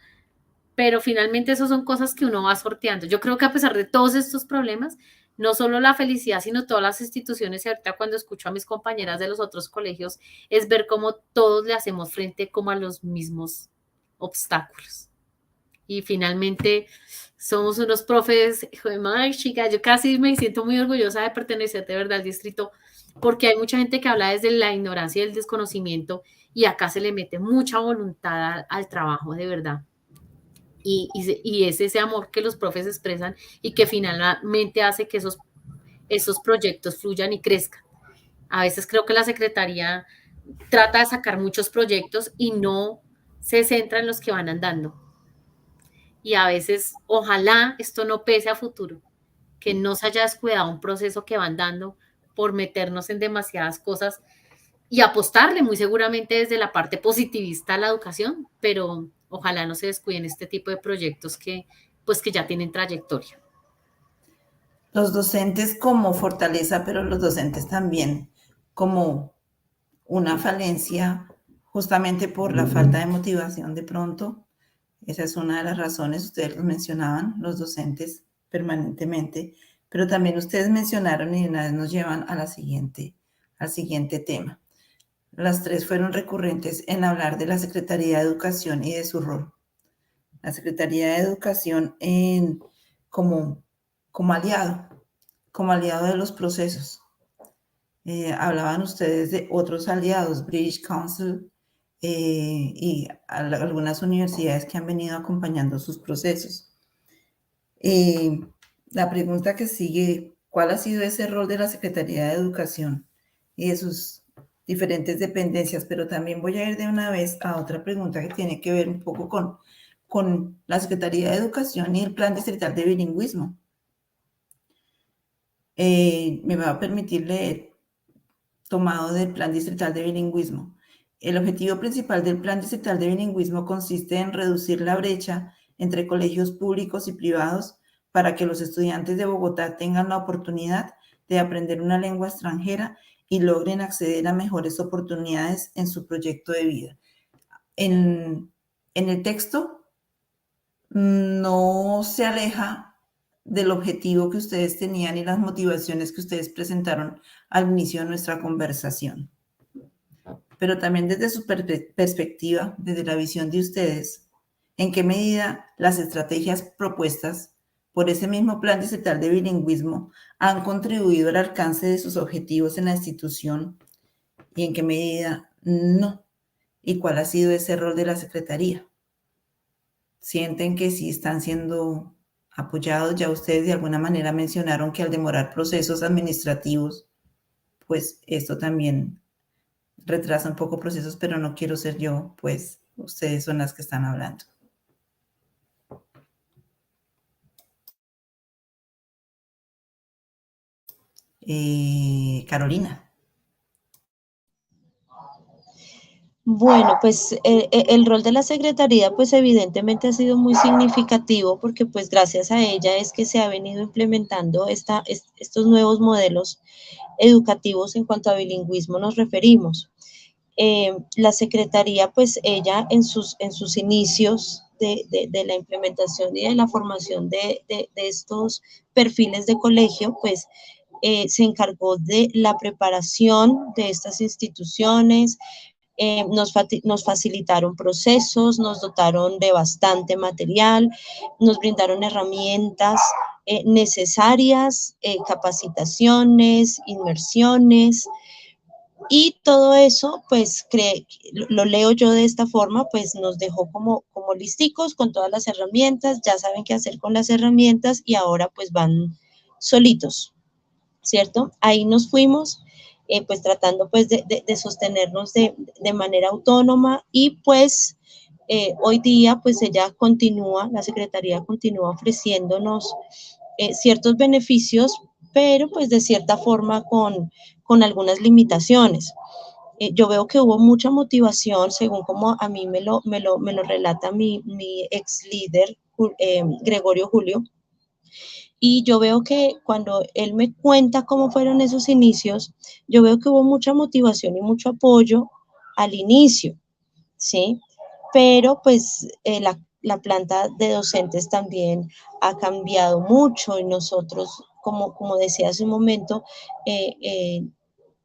Pero finalmente eso son cosas que uno va sorteando. Yo creo que a pesar de todos estos problemas, no solo la felicidad, sino todas las instituciones, y ahorita cuando escucho a mis compañeras de los otros colegios, es ver cómo todos le hacemos frente como a los mismos obstáculos. Y finalmente somos unos profes, ay chica, yo casi me siento muy orgullosa de pertenecer de verdad al distrito, porque hay mucha gente que habla desde la ignorancia y el desconocimiento, y acá se le mete mucha voluntad al trabajo de verdad. Y es ese amor que los profes expresan y que finalmente hace que esos proyectos fluyan y crezcan. A veces creo que la Secretaría trata de sacar muchos proyectos y no se centra en los que van andando. Y a veces, ojalá esto no pese a futuro, que no se haya descuidado un proceso que van dando por meternos en demasiadas cosas y apostarle muy seguramente desde la parte positivista a la educación, pero ojalá no se descuiden este tipo de proyectos que ya tienen trayectoria. Los docentes como fortaleza, pero los docentes también como una falencia, justamente por la falta de motivación de pronto. Esa es una de las razones, ustedes lo mencionaban, los docentes permanentemente, pero también ustedes mencionaron y una vez nos llevan al siguiente tema. Las tres fueron recurrentes en hablar de la Secretaría de Educación y de su rol. La Secretaría de Educación como aliado de los procesos. Hablaban ustedes de otros aliados, British Council y algunas universidades que han venido acompañando sus procesos. La pregunta que sigue, ¿Cuál ha sido ese rol de la Secretaría de Educación y de sus diferentes dependencias? Pero también voy a ir de una vez a otra pregunta que tiene que ver un poco con la Secretaría de Educación y el Plan Distrital de Bilingüismo. Me va a permitir leer, tomado del Plan Distrital de Bilingüismo. El objetivo principal del Plan Distrital de Bilingüismo consiste en reducir la brecha entre colegios públicos y privados para que los estudiantes de Bogotá tengan la oportunidad de aprender una lengua extranjera y logren acceder a mejores oportunidades en su proyecto de vida. En el texto no se aleja del objetivo que ustedes tenían y las motivaciones que ustedes presentaron al inicio de nuestra conversación. Pero también desde su perspectiva, desde la visión de ustedes, ¿en qué medida las estrategias propuestas por ese mismo Plan Distrital de Bilingüismo han contribuido al alcance de sus objetivos en la institución y en qué medida no? ¿Y cuál ha sido ese rol de la Secretaría? ¿Sienten que sí están siendo apoyados? Ya ustedes de alguna manera mencionaron que al demorar procesos administrativos, pues esto también retrasa un poco procesos, pero no quiero ser yo, pues ustedes son las que están hablando. Carolina. Bueno, pues el rol de la Secretaría pues evidentemente ha sido muy significativo porque pues gracias a ella es que se ha venido implementando estos nuevos modelos educativos en cuanto a bilingüismo nos referimos. La Secretaría pues ella en sus inicios de la implementación y de la formación de estos perfiles de colegio pues se encargó de la preparación de estas instituciones, nos facilitaron procesos, nos dotaron de bastante material, nos brindaron herramientas necesarias, capacitaciones, inmersiones, y todo eso, pues, lo leo yo de esta forma, pues nos dejó como listicos con todas las herramientas, ya saben qué hacer con las herramientas y ahora pues van solitos, ¿cierto? Ahí nos fuimos, pues tratando pues de sostenernos de manera autónoma y pues hoy día pues la Secretaría continúa ofreciéndonos ciertos beneficios, pero pues de cierta forma con algunas limitaciones. Yo veo que hubo mucha motivación, según como a mí me lo relata mi ex líder, Gregorio Julio, y yo veo que cuando él me cuenta cómo fueron esos inicios, yo veo que hubo mucha motivación y mucho apoyo al inicio, ¿sí? Pero pues la planta de docentes también ha cambiado mucho y nosotros, como decía hace un momento,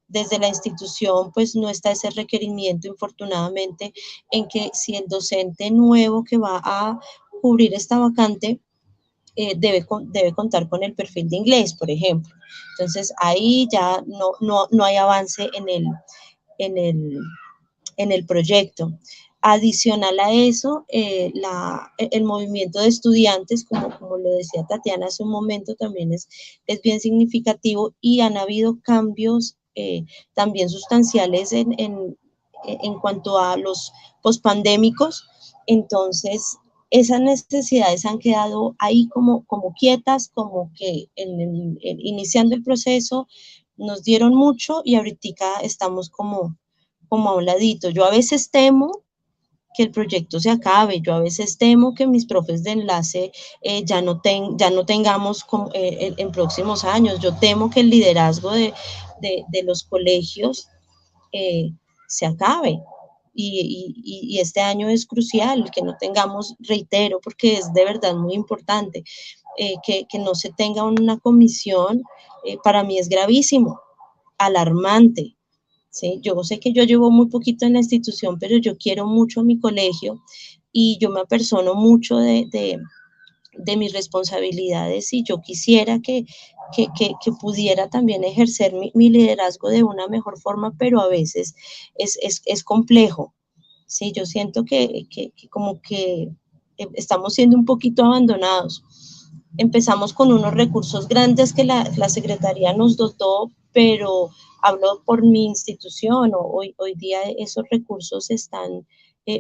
desde la institución pues no está ese requerimiento, infortunadamente, en que si el docente nuevo que va a cubrir esta vacante debe contar con el perfil de inglés, por ejemplo. Entonces, ahí ya no hay avance en el proyecto. Adicional a eso, el movimiento de estudiantes, como lo decía Tatiana hace un momento, también es bien significativo y han habido cambios también sustanciales en cuanto a los pospandémicos. Entonces, esas necesidades han quedado ahí como quietas, como que iniciando el proceso nos dieron mucho y ahorita estamos como a un ladito. Yo a veces temo que el proyecto se acabe, yo a veces temo que mis profes de enlace ya no tengamos en próximos años, yo temo que el liderazgo de los colegios se acabe. Y este año es crucial, que no tengamos, reitero, porque es de verdad muy importante, que no se tenga una comisión, para mí es gravísimo, alarmante. ¿Sí? Yo sé que yo llevo muy poquito en la institución, pero yo quiero mucho a mi colegio y yo me apersono mucho de mis responsabilidades y yo quisiera que pudiera también ejercer mi liderazgo de una mejor forma, pero a veces es complejo. ¿Sí? Yo siento que como que estamos siendo un poquito abandonados. Empezamos con unos recursos grandes que la Secretaría nos dotó, pero hablo por mi institución, hoy día esos recursos están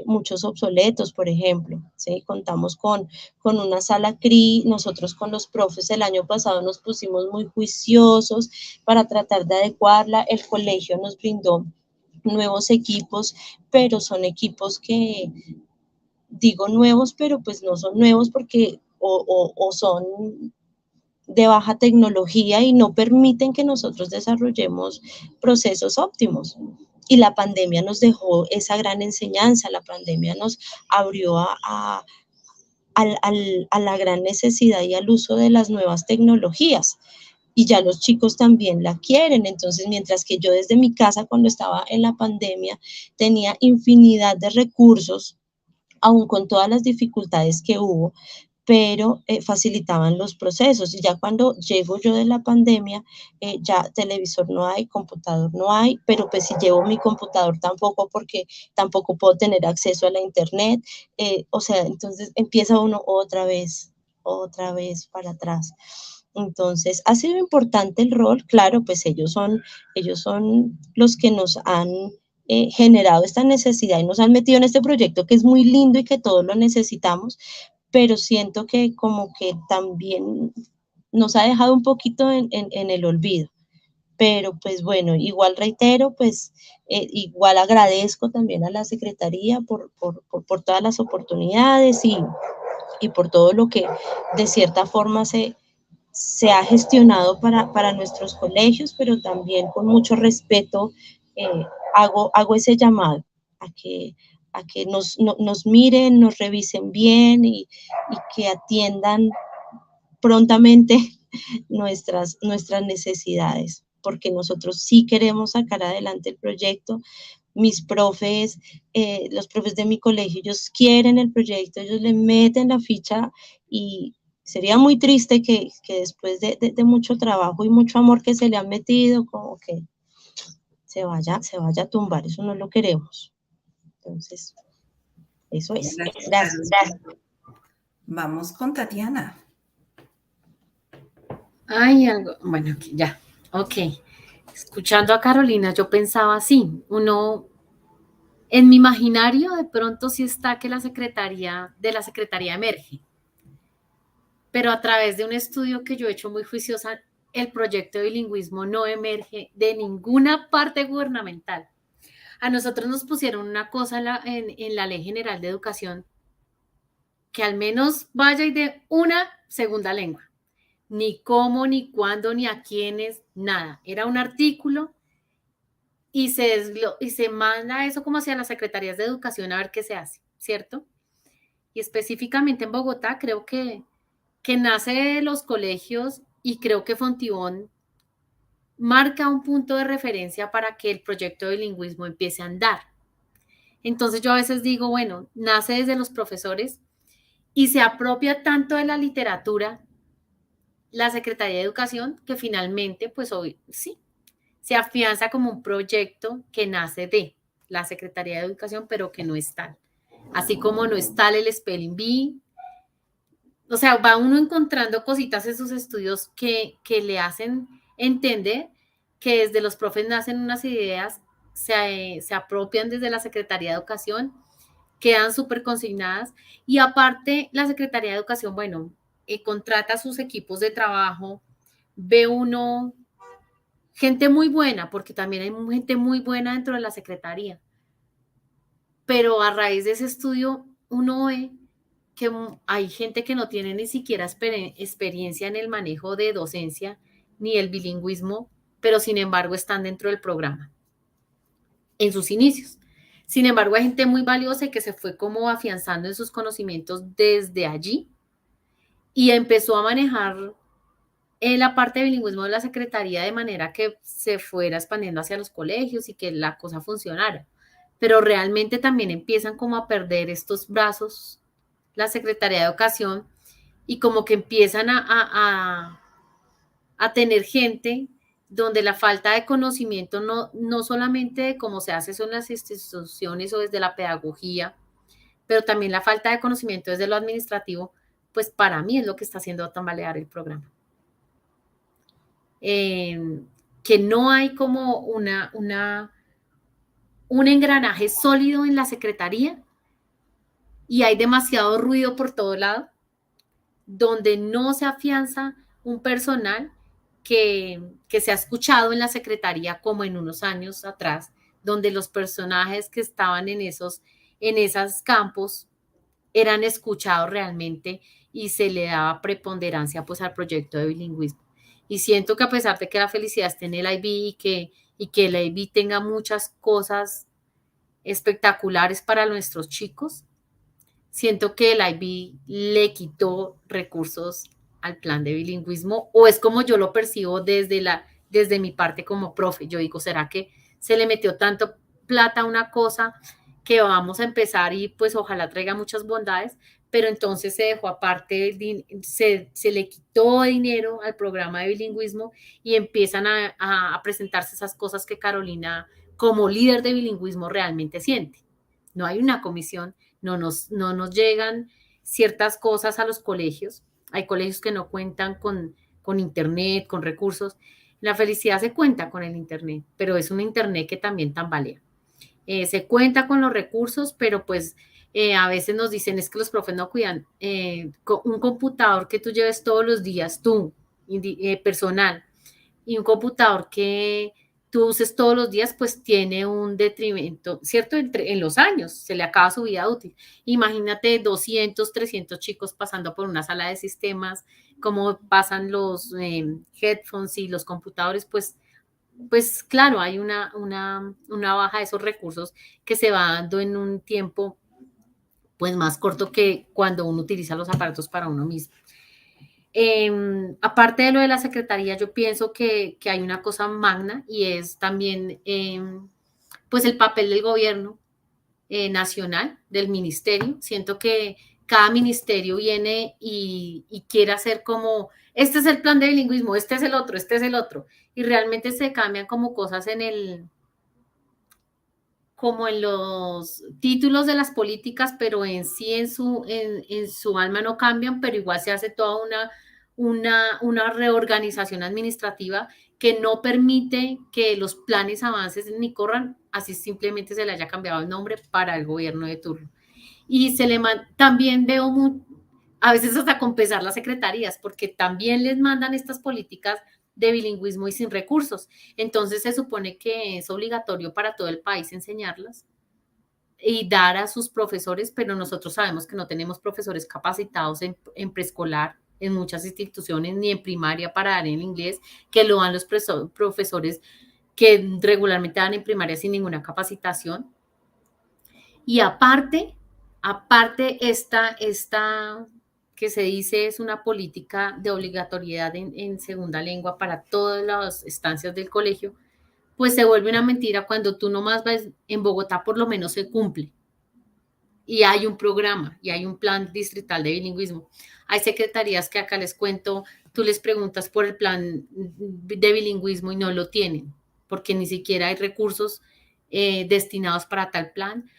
muchos obsoletos, por ejemplo, ¿sí? Contamos con una sala CRI, nosotros con los profes el año pasado nos pusimos muy juiciosos para tratar de adecuarla, el colegio nos brindó nuevos equipos, pero son equipos que digo nuevos, pero pues no son nuevos porque o son de baja tecnología y no permiten que nosotros desarrollemos procesos óptimos. Y la pandemia nos dejó esa gran enseñanza, la pandemia nos abrió a la gran necesidad y al uso de las nuevas tecnologías. Y ya los chicos también la quieren. Entonces, mientras que yo desde mi casa, cuando estaba en la pandemia, tenía infinidad de recursos, aún con todas las dificultades que hubo, pero facilitaban los procesos. Y ya cuando llego yo de la pandemia, ya televisor no hay, computador no hay, pero pues si llevo mi computador tampoco, porque tampoco puedo tener acceso a la internet. O sea, entonces empieza uno otra vez para atrás. Entonces, ha sido importante el rol, claro, pues ellos son los que nos han generado esta necesidad y nos han metido en este proyecto que es muy lindo y que todos lo necesitamos, pero siento que como que también nos ha dejado un poquito en el olvido. Pero pues bueno, igual reitero, pues igual agradezco también a la Secretaría por todas las oportunidades y por todo lo que de cierta forma se ha gestionado para nuestros colegios, pero también con mucho respeto hago ese llamado a que, nos miren, nos revisen bien y que atiendan prontamente nuestras necesidades, porque nosotros sí queremos sacar adelante el proyecto. Mis profes, los profes de mi colegio, ellos quieren el proyecto, ellos le meten la ficha y sería muy triste que después de mucho trabajo y mucho amor que se le han metido, como que se vaya a tumbar, eso no lo queremos. Entonces, eso es. Gracias. Vamos con Tatiana. Ay, algo, bueno, ya, ok. Escuchando a Carolina, yo pensaba así, en mi imaginario de pronto sí está que la secretaría emerge, pero a través de un estudio que yo he hecho muy juiciosa, el proyecto de bilingüismo no emerge de ninguna parte gubernamental. A nosotros nos pusieron una cosa en la Ley General de Educación, que al menos vaya y de una segunda lengua. Ni cómo, ni cuándo, ni a quiénes, nada. Era un artículo y se manda eso como hacia las secretarías de educación a ver qué se hace, ¿cierto? Y específicamente en Bogotá creo que nace de los colegios y creo que Fontibón marca un punto de referencia para que el proyecto de bilingüismo empiece a andar. Entonces yo a veces digo, bueno, nace desde los profesores y se apropia tanto de la literatura la Secretaría de Educación que finalmente, pues hoy sí, se afianza como un proyecto que nace de la Secretaría de Educación, pero que no es tal. Así como no es tal el Spelling Bee. O sea, va uno encontrando cositas en sus estudios que le hacen entender que desde los profes nacen unas ideas, se apropian desde la Secretaría de Educación, quedan súper consignadas y aparte la Secretaría de Educación, bueno, contrata sus equipos de trabajo, ve uno gente muy buena, porque también hay gente muy buena dentro de la Secretaría, pero a raíz de ese estudio uno ve que hay gente que no tiene ni siquiera experiencia en el manejo de docencia ni el bilingüismo, pero sin embargo están dentro del programa en sus inicios. Sin embargo, hay gente muy valiosa y que se fue como afianzando en sus conocimientos desde allí y empezó a manejar la parte de bilingüismo de la Secretaría de manera que se fuera expandiendo hacia los colegios y que la cosa funcionara. Pero realmente también empiezan como a perder estos brazos la Secretaría de Educación y como que empiezan a tener gente donde la falta de conocimiento no solamente de cómo se hace eso en las instituciones o desde la pedagogía, pero también la falta de conocimiento desde lo administrativo, pues para mí es lo que está haciendo tambalear el programa. Que no hay como un engranaje sólido en la secretaría y hay demasiado ruido por todo lado, donde no se afianza un personal que se ha escuchado en la secretaría como en unos años atrás, donde los personajes que estaban en esos campos eran escuchados realmente y se le daba preponderancia pues al proyecto de bilingüismo. Y siento que a pesar de que la felicidad esté en el IB y que el IB tenga muchas cosas espectaculares para nuestros chicos, siento que el IB le quitó recursos al plan de bilingüismo, o es como yo lo percibo desde mi parte como profe. Yo digo, ¿será que se le metió tanto plata a una cosa que vamos a empezar y pues ojalá traiga muchas bondades, pero entonces se dejó aparte, se le quitó dinero al programa de bilingüismo y empiezan a presentarse esas cosas que Carolina, como líder de bilingüismo, realmente siente? No hay una comisión, no nos llegan ciertas cosas a los colegios. Hay colegios que no cuentan con internet, con recursos. La felicidad se cuenta con el internet, pero es un internet que también tambalea. Se cuenta con los recursos, pero pues a veces nos dicen es que los profes no cuidan. Un computador que tú lleves todos los días, tú, personal, y un computador que tú uses todos los días, pues tiene un detrimento, ¿cierto? En los años, se le acaba su vida útil. Imagínate 200, 300 chicos pasando por una sala de sistemas, cómo pasan los headphones y los computadores, pues claro, hay una baja de esos recursos que se va dando en un tiempo pues más corto que cuando uno utiliza los aparatos para uno mismo. Aparte de lo de la secretaría, yo pienso que hay una cosa magna y es también pues el papel del gobierno nacional, del ministerio. Siento que cada ministerio viene y quiere hacer como, este es el plan de bilingüismo, este es el otro, y realmente se cambian como cosas como en los títulos de las políticas, pero en sí, en su alma no cambian, pero igual se hace toda una reorganización administrativa que no permite que los planes avancen ni corran, así simplemente se le haya cambiado el nombre para el gobierno de turno. Y también veo a veces hasta con pesar las secretarías, porque también les mandan estas políticas de bilingüismo y sin recursos. Entonces se supone que es obligatorio para todo el país enseñarlas y dar a sus profesores, pero nosotros sabemos que no tenemos profesores capacitados en preescolar, en muchas instituciones, ni en primaria para dar en inglés, que lo dan los profesores que regularmente dan en primaria sin ninguna capacitación. Y aparte esta que se dice es una política de obligatoriedad en segunda lengua para todas las estancias del colegio, pues se vuelve una mentira cuando tú nomás vas en Bogotá, por lo menos se cumple. Y hay un programa y hay un plan distrital de bilingüismo. Hay secretarías que acá les cuento, tú les preguntas por el plan de bilingüismo y no lo tienen, porque ni siquiera hay recursos destinados para tal plan.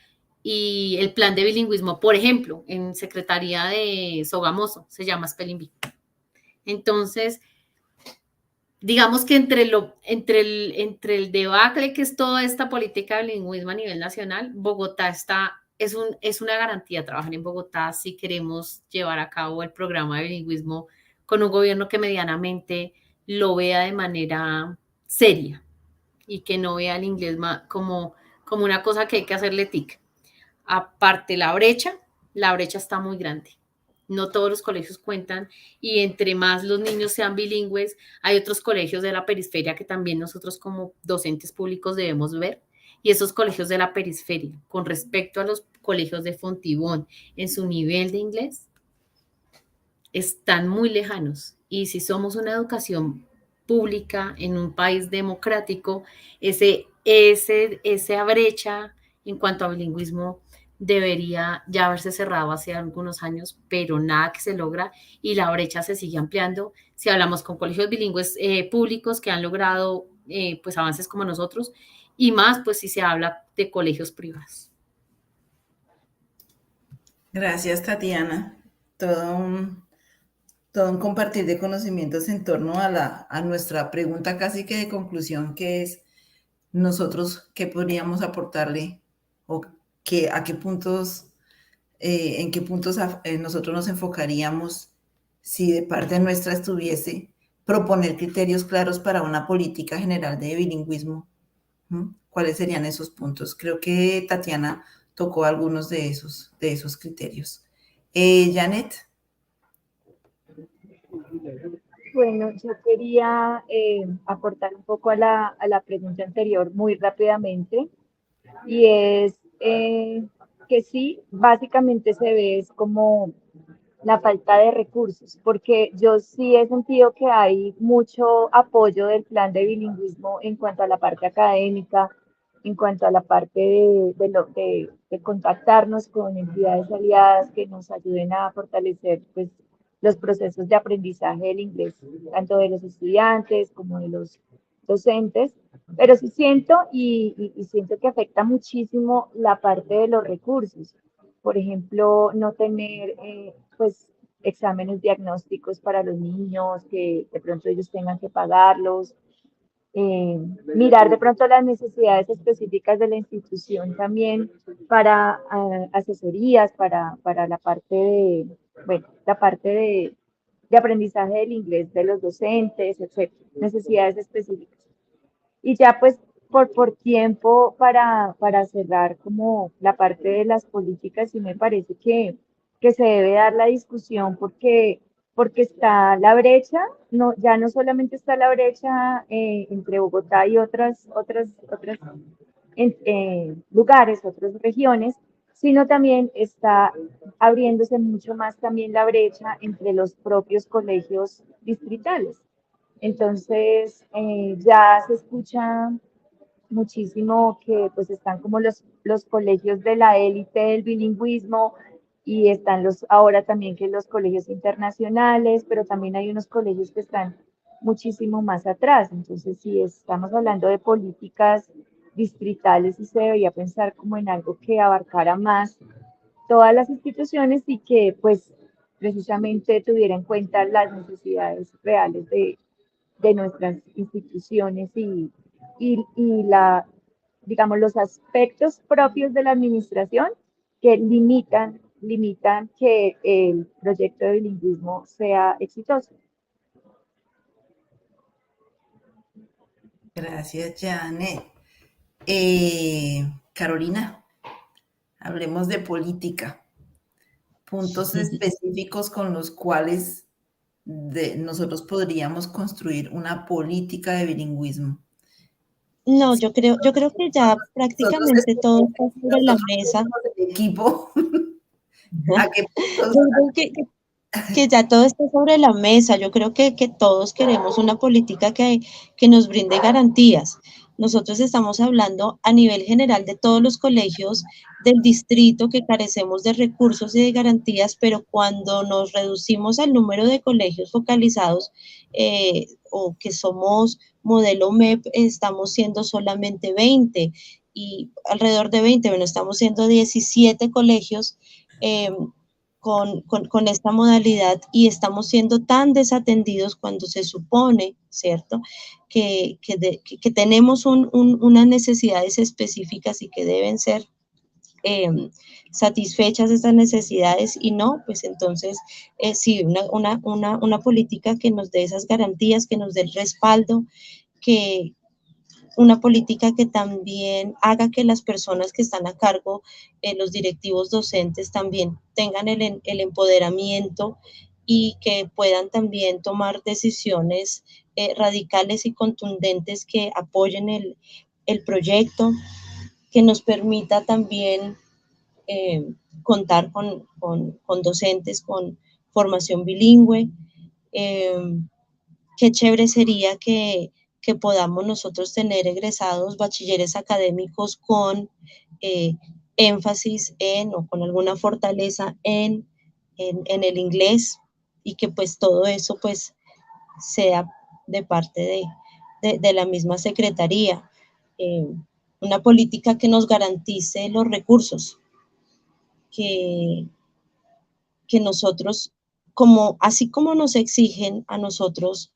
Y el plan de bilingüismo, por ejemplo, en Secretaría de Sogamoso, se llama Spelling Bee. Entonces, digamos que entre el debacle que es toda esta política de bilingüismo a nivel nacional, Bogotá es una garantía trabajar en Bogotá si queremos llevar a cabo el programa de bilingüismo con un gobierno que medianamente lo vea de manera seria y que no vea el inglés como una cosa que hay que hacerle tic. Aparte, la brecha está muy grande. No todos los colegios cuentan y entre más los niños sean bilingües, hay otros colegios de la periferia que también nosotros como docentes públicos debemos ver. Y esos colegios de la periferia, con respecto a los colegios de Fontibón en su nivel de inglés, están muy lejanos. Y si somos una educación pública en un país democrático, esa brecha en cuanto a bilingüismo debería ya haberse cerrado hace algunos años, pero nada que se logra y la brecha se sigue ampliando. Si hablamos con colegios bilingües públicos que han logrado pues avances como nosotros y más pues si se habla de colegios privados. Gracias, Tatiana. Todo todo un compartir de conocimientos en torno a nuestra pregunta casi que de conclusión, que es nosotros qué podríamos aportarle o a qué puntos, en qué puntos nosotros nos enfocaríamos si de parte nuestra estuviese proponer criterios claros para una política general de bilingüismo. ¿Cuáles serían esos puntos? Creo que Tatiana tocó algunos de esos criterios. Janet. Bueno, yo quería aportar un poco a la pregunta anterior muy rápidamente, y es que sí, básicamente se ve es como la falta de recursos, porque yo sí he sentido que hay mucho apoyo del plan de bilingüismo en cuanto a la parte académica, en cuanto a la parte de contactarnos con entidades aliadas que nos ayuden a fortalecer pues, los procesos de aprendizaje del inglés, tanto de los estudiantes como de los docentes, pero sí siento y siento que afecta muchísimo la parte de los recursos. Por ejemplo, no tener pues exámenes diagnósticos para los niños, que de pronto ellos tengan que pagarlos, mirar de pronto las necesidades específicas de la institución también para asesorías, para la parte bueno, la parte de aprendizaje del inglés de los docentes, etc. Necesidades específicas. Y ya pues por tiempo para cerrar como la parte de las políticas, sí me parece que se debe dar la discusión porque está la brecha, no, ya no solamente está la brecha entre Bogotá y otras lugares, otras regiones, sino también está abriéndose mucho más también la brecha entre los propios colegios distritales. Entonces, ya se escucha muchísimo que pues están como los colegios de la élite del bilingüismo y están ahora también que los colegios internacionales, pero también hay unos colegios que están muchísimo más atrás. Entonces, si estamos hablando de políticas distritales, sí se debería pensar como en algo que abarcara más todas las instituciones y que pues precisamente tuviera en cuenta las necesidades reales de nuestras instituciones y digamos, los aspectos propios de la administración que limitan que el proyecto de bilingüismo sea exitoso. Gracias, Janet. Carolina, hablemos de política. Puntos específicos con los cuales nosotros podríamos construir una política de bilingüismo. No, yo creo que ya Nosotros, prácticamente todo está sobre la nosotros mesa. el equipo, ¿a qué puntos? Yo creo que ya todo está sobre la mesa. Yo creo que todos queremos una política que nos brinde garantías. Nosotros estamos hablando a nivel general de todos los colegios del distrito que carecemos de recursos y de garantías, pero cuando nos reducimos al número de colegios focalizados o que somos modelo MEP, estamos siendo solamente 20 y alrededor de 20, bueno, estamos siendo 17 colegios. Con esta modalidad y estamos siendo tan desatendidos cuando se supone, ¿cierto?, que tenemos unas necesidades específicas y que deben ser satisfechas estas necesidades y no, pues entonces sí, una política que nos dé esas garantías, que nos dé el respaldo, que una política que también haga que las personas que están a cargo, los directivos docentes, también tengan el empoderamiento y que puedan también tomar decisiones radicales y contundentes que apoyen el proyecto, que nos permita también contar con docentes con formación bilingüe. Qué chévere sería que podamos nosotros tener egresados bachilleres académicos con énfasis o con alguna fortaleza en el inglés y que pues todo eso pues sea de parte de la misma secretaría. Una política que nos garantice los recursos, que nosotros así como nos exigen a nosotros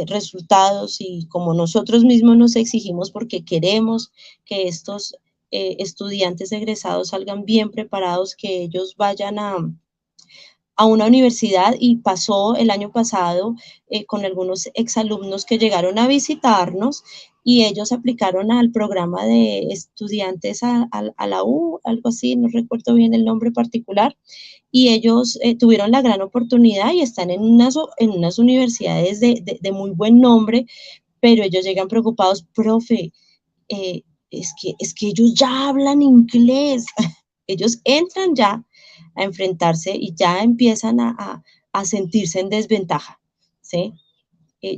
resultados y como nosotros mismos nos exigimos porque queremos que estos estudiantes egresados salgan bien preparados, que ellos vayan a una universidad, y pasó el año pasado con algunos exalumnos que llegaron a visitarnos y ellos aplicaron al programa de estudiantes a la U, algo así, no recuerdo bien el nombre particular, y ellos tuvieron la gran oportunidad y están en unas universidades de muy buen nombre, pero ellos llegan preocupados, profe, es que ellos ya hablan inglés, ellos entran ya a enfrentarse y ya empiezan a sentirse en desventaja, ¿sí?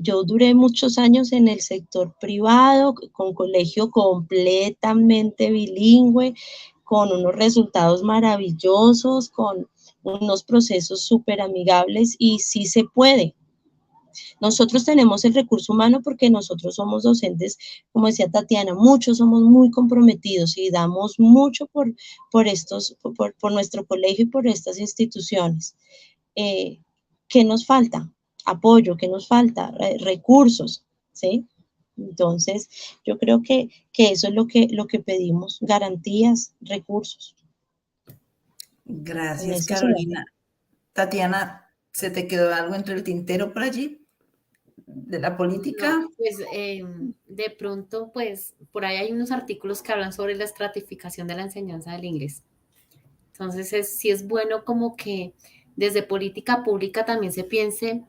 Yo duré muchos años en el sector privado, con colegio completamente bilingüe, con unos resultados maravillosos, con unos procesos súper amigables, y sí se puede. Nosotros tenemos el recurso humano porque nosotros somos docentes, como decía Tatiana, muchos somos muy comprometidos y damos mucho por nuestro colegio y por estas instituciones. ¿Qué nos falta? Apoyo. ¿Qué nos falta? Recursos, ¿sí? Entonces, yo creo que eso es lo que pedimos, garantías, recursos. En Gracias, eso se va. Carolina. Tatiana, ¿se te quedó algo entre el tintero por allí de la política? No, pues de pronto, pues por ahí hay unos artículos que hablan sobre la estratificación de la enseñanza del inglés. Entonces, sí es bueno como que desde política pública también se piense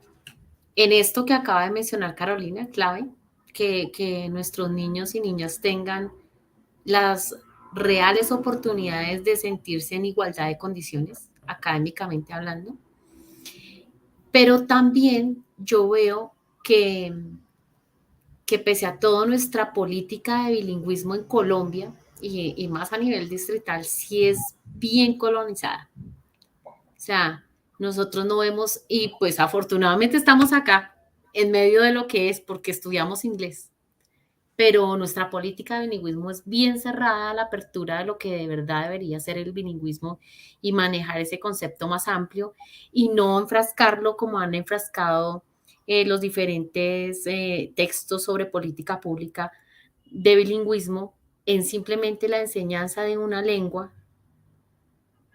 en esto que acaba de mencionar Carolina, clave, que nuestros niños y niñas tengan las reales oportunidades de sentirse en igualdad de condiciones, académicamente hablando. Pero también yo veo que pese a todo nuestra política de bilingüismo en Colombia y más a nivel distrital, sí es bien colonizada. O sea, nosotros no vemos, y pues afortunadamente estamos acá en medio de lo que es porque estudiamos inglés, pero nuestra política de bilingüismo es bien cerrada a la apertura de lo que de verdad debería ser el bilingüismo y manejar ese concepto más amplio y no enfrascarlo como han enfrascado los diferentes textos sobre política pública de bilingüismo en simplemente la enseñanza de una lengua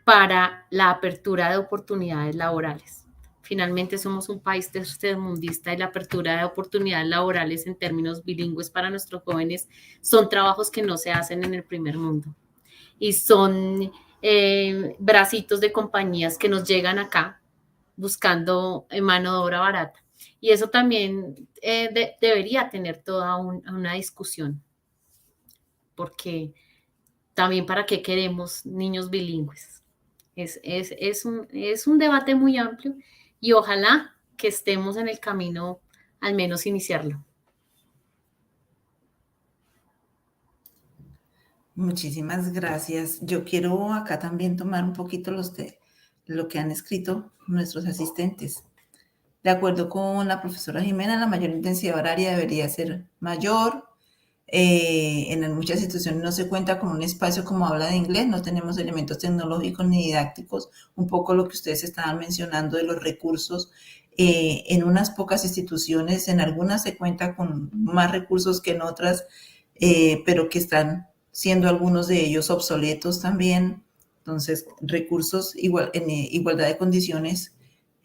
para la apertura de oportunidades laborales. Finalmente somos un país tercermundista y la apertura de oportunidades laborales en términos bilingües para nuestros jóvenes son trabajos que no se hacen en el primer mundo y son bracitos de compañías que nos llegan acá buscando mano de obra barata. Y eso también debería tener toda una discusión, porque también para qué queremos niños bilingües. Es un debate muy amplio y ojalá que estemos en el camino, al menos iniciarlo. Muchísimas gracias. Yo quiero acá también tomar un poquito lo que han escrito nuestros asistentes. De acuerdo con la profesora Jimena, la mayor intensidad horaria debería ser mayor. En muchas instituciones no se cuenta con un espacio como habla de inglés, no tenemos elementos tecnológicos ni didácticos, un poco lo que ustedes estaban mencionando de los recursos. En unas pocas instituciones, en algunas se cuenta con más recursos que en otras, pero que están siendo algunos de ellos obsoletos también. Entonces, recursos en igualdad de condiciones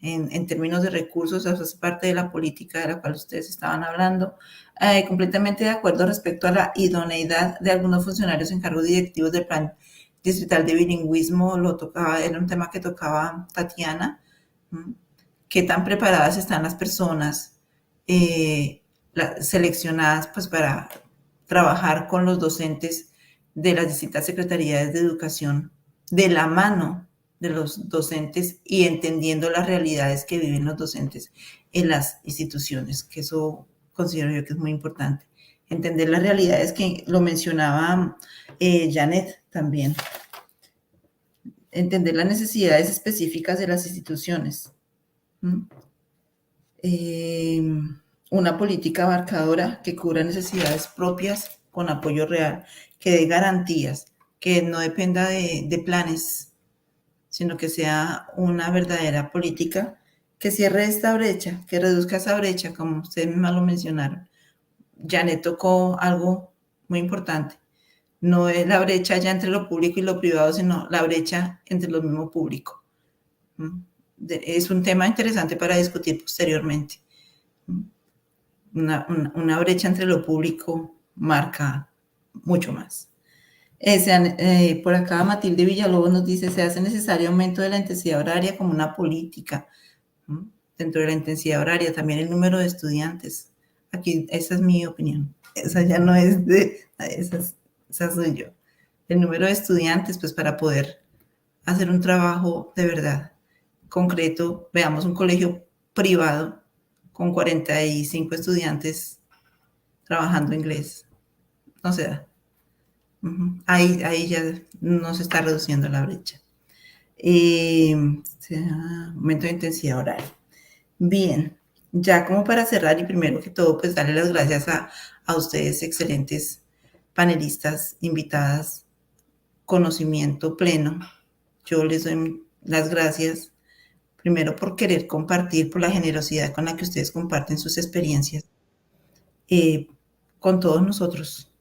en términos de recursos, eso es parte de la política de la cual ustedes estaban hablando. Completamente de acuerdo respecto a la idoneidad de algunos funcionarios en cargos directivos del plan distrital de bilingüismo, era un tema que tocaba Tatiana. ¿Qué tan preparadas están las personas seleccionadas pues, para trabajar con los docentes de las distintas secretarías de educación de la mano de los docentes y entendiendo las realidades que viven los docentes en las instituciones, que eso considero yo que es muy importante. Entender las realidades que lo mencionaba Janet también. Entender las necesidades específicas de las instituciones. Una política abarcadora que cubra necesidades propias con apoyo real, que dé garantías, que no dependa de planes, sino que sea una verdadera política que cierre esta brecha, que reduzca esa brecha, como ustedes mismas lo mencionaron. Janet tocó algo muy importante. No es la brecha ya entre lo público y lo privado, sino la brecha entre lo mismo público. Es un tema interesante para discutir posteriormente. Una brecha entre lo público marca mucho más. Por acá Matilde Villalobos nos dice, se hace necesario aumento de la intensidad horaria como una política. Dentro de la intensidad horaria también el número de estudiantes. Aquí, esa es mi opinión. Esa ya no es de... Esa soy yo. El número de estudiantes, pues para poder hacer un trabajo de verdad concreto. Veamos un colegio privado con 45 estudiantes trabajando inglés. No se da. Ahí ya no se está reduciendo la brecha. Aumento de intensidad horaria. Bien, ya como para cerrar y primero que todo, pues darle las gracias a ustedes, excelentes panelistas, invitadas, conocimiento pleno. Yo les doy las gracias primero por querer compartir, por la generosidad con la que ustedes comparten sus experiencias con todos nosotros.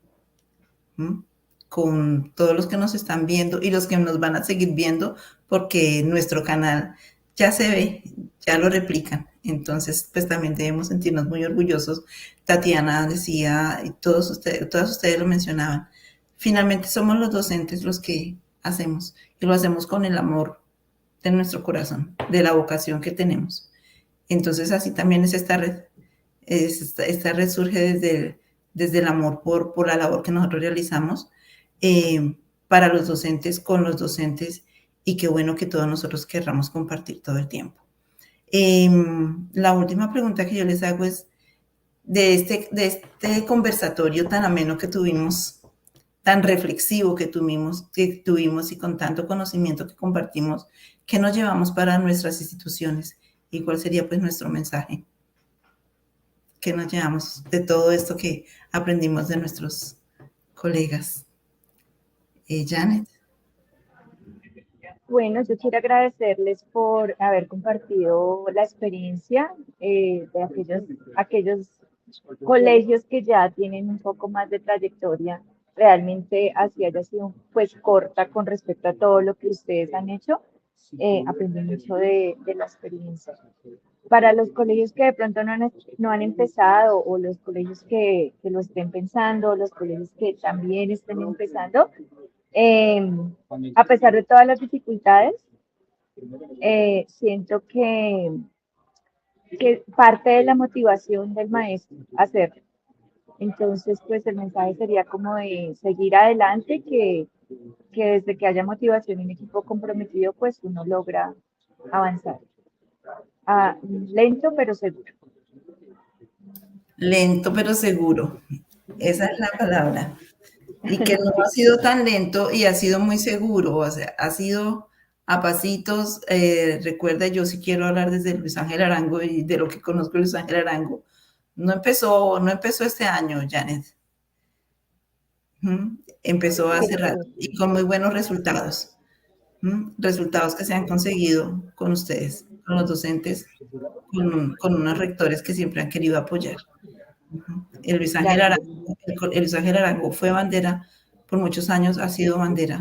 Con todos los que nos están viendo y los que nos van a seguir viendo, porque nuestro canal ya se ve, ya lo replican. Entonces, pues también debemos sentirnos muy orgullosos. Tatiana decía, y todas ustedes lo mencionaban, finalmente somos los docentes los que hacemos, y lo hacemos con el amor de nuestro corazón, de la vocación que tenemos. Entonces, así también es esta red. Esta red surge desde el amor por la labor que nosotros realizamos, para los docentes, con los docentes, y qué bueno que todos nosotros querramos compartir todo el tiempo. La última pregunta que yo les hago es, de este conversatorio tan ameno que tuvimos, tan reflexivo que tuvimos y con tanto conocimiento que compartimos, ¿qué nos llevamos para nuestras instituciones? ¿Y cuál sería pues nuestro mensaje? ¿Qué nos llevamos de todo esto que aprendimos de nuestros colegas? Janet. Bueno, yo quiero agradecerles por haber compartido la experiencia de aquellos colegios que ya tienen un poco más de trayectoria. Realmente así haya sido pues corta con respecto a todo lo que ustedes han hecho. Aprendí mucho de la experiencia. Para los colegios que de pronto no han empezado, o los colegios que lo estén pensando, los colegios que también estén empezando, a pesar de todas las dificultades, siento que parte de la motivación del maestro hacerlo. Entonces, pues el mensaje sería como de seguir adelante, que desde que haya motivación y un equipo comprometido, pues uno logra avanzar. Lento pero seguro. Lento pero seguro. Esa es la palabra. Y que no ha sido tan lento y ha sido muy seguro, o sea, ha sido a pasitos. Recuerda, yo sí quiero hablar desde Luis Ángel Arango y de lo que conozco de Luis Ángel Arango. No empezó este año, Janet. Empezó hace rato y con muy buenos resultados. Resultados que se han conseguido con ustedes, con los docentes, con unos rectores que siempre han querido apoyar. El Luis Ángel Arango fue bandera, por muchos años ha sido bandera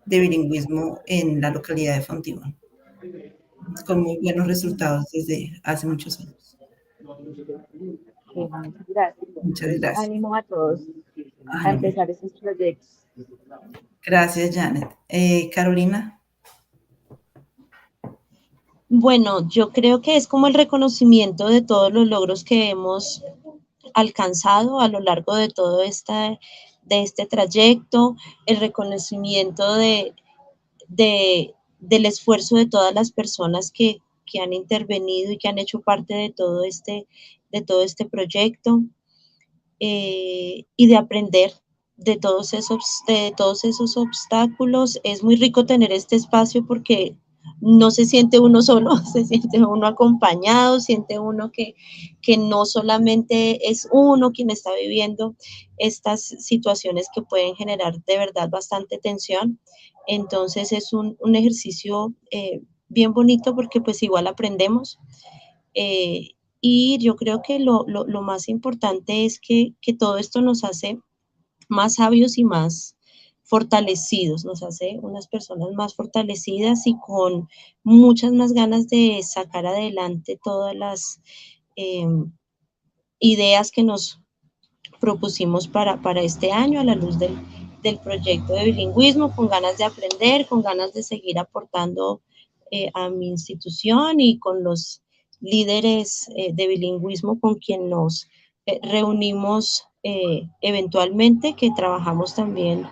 de bilingüismo en la localidad de Fontibón, con muy buenos resultados desde hace muchos años. Muchas gracias. Muchas gracias. Ánimo a todos a empezar esos proyectos. Gracias, Janet. Carolina. Bueno, yo creo que es como el reconocimiento de todos los logros que hemos alcanzado a lo largo de todo este trayecto, el reconocimiento del esfuerzo de todas las personas que han intervenido y que han hecho parte de todo este proyecto, y de aprender de todos esos obstáculos. Es muy rico tener este espacio porque no se siente uno solo, se siente uno acompañado, siente uno que no solamente es uno quien está viviendo estas situaciones que pueden generar de verdad bastante tensión. Entonces es un ejercicio bien bonito porque pues igual aprendemos. Y yo creo que lo más importante es que todo esto nos hace más sabios y más fortalecidos, nos hace unas personas más fortalecidas y con muchas más ganas de sacar adelante todas las ideas que nos propusimos para este año a la luz del proyecto de bilingüismo, con ganas de aprender, con ganas de seguir aportando a mi institución y con los líderes de bilingüismo con quien nos reunimos eventualmente, que trabajamos también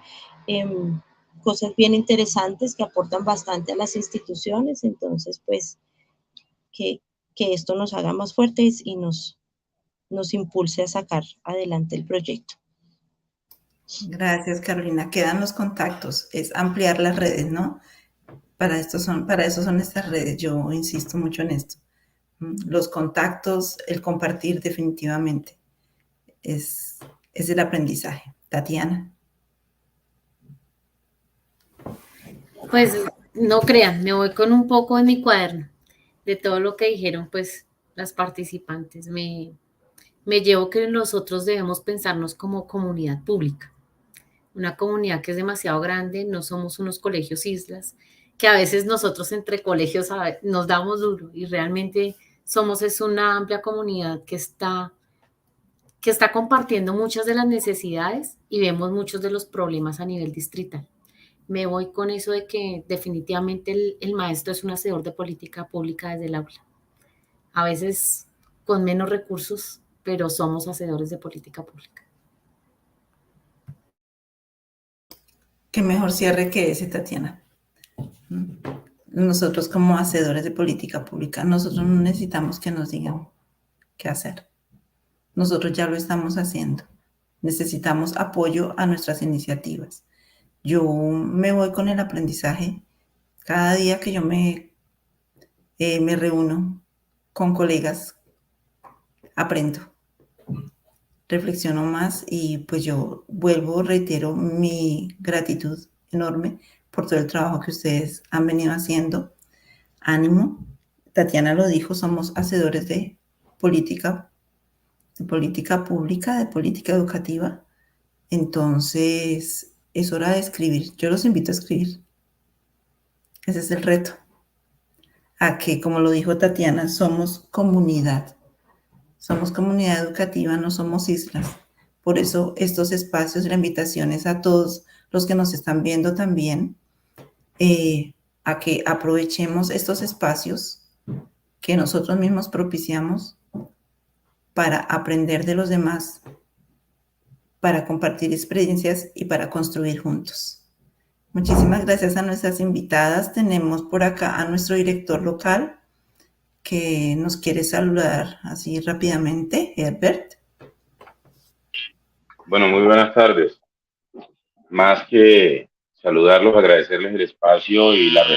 en cosas bien interesantes que aportan bastante a las instituciones, entonces pues que, que esto nos haga más fuertes y nos impulse a sacar adelante el proyecto. Gracias, Carolina. Quedan los contactos, es ampliar las redes, ¿no? Para eso son estas redes, yo insisto mucho en esto. Los contactos, el compartir definitivamente es el aprendizaje. Tatiana. Pues no crean, me voy con un poco en mi cuaderno de todo lo que dijeron pues las participantes. Me llevo que nosotros debemos pensarnos como comunidad pública, una comunidad que es demasiado grande, no somos unos colegios islas, que a veces nosotros entre colegios nos damos duro y realmente es una amplia comunidad que está compartiendo muchas de las necesidades y vemos muchos de los problemas a nivel distrital. Me voy con eso de que definitivamente el maestro es un hacedor de política pública desde el aula. A veces con menos recursos, pero somos hacedores de política pública. Qué mejor cierre que ese, Tatiana. Nosotros como hacedores de política pública, nosotros no necesitamos que nos digan qué hacer. Nosotros ya lo estamos haciendo. Necesitamos apoyo a nuestras iniciativas. Yo me voy con el aprendizaje. Cada día que yo me reúno con colegas, aprendo, reflexiono más y pues yo reitero mi gratitud enorme por todo el trabajo que ustedes han venido haciendo. Ánimo. Tatiana lo dijo, somos hacedores de política pública, de política educativa. Entonces, es hora de escribir. Yo los invito a escribir. Ese es el reto. A que, como lo dijo Tatiana, somos comunidad. Somos comunidad educativa, no somos islas. Por eso estos espacios, la invitación es a todos los que nos están viendo también, a que aprovechemos estos espacios que nosotros mismos propiciamos para aprender de los demás, para compartir experiencias y para construir juntos. Muchísimas gracias a nuestras invitadas. Tenemos por acá a nuestro director local que nos quiere saludar así rápidamente, Herbert. Bueno, muy buenas tardes. Más que saludarlos, agradecerles el espacio y la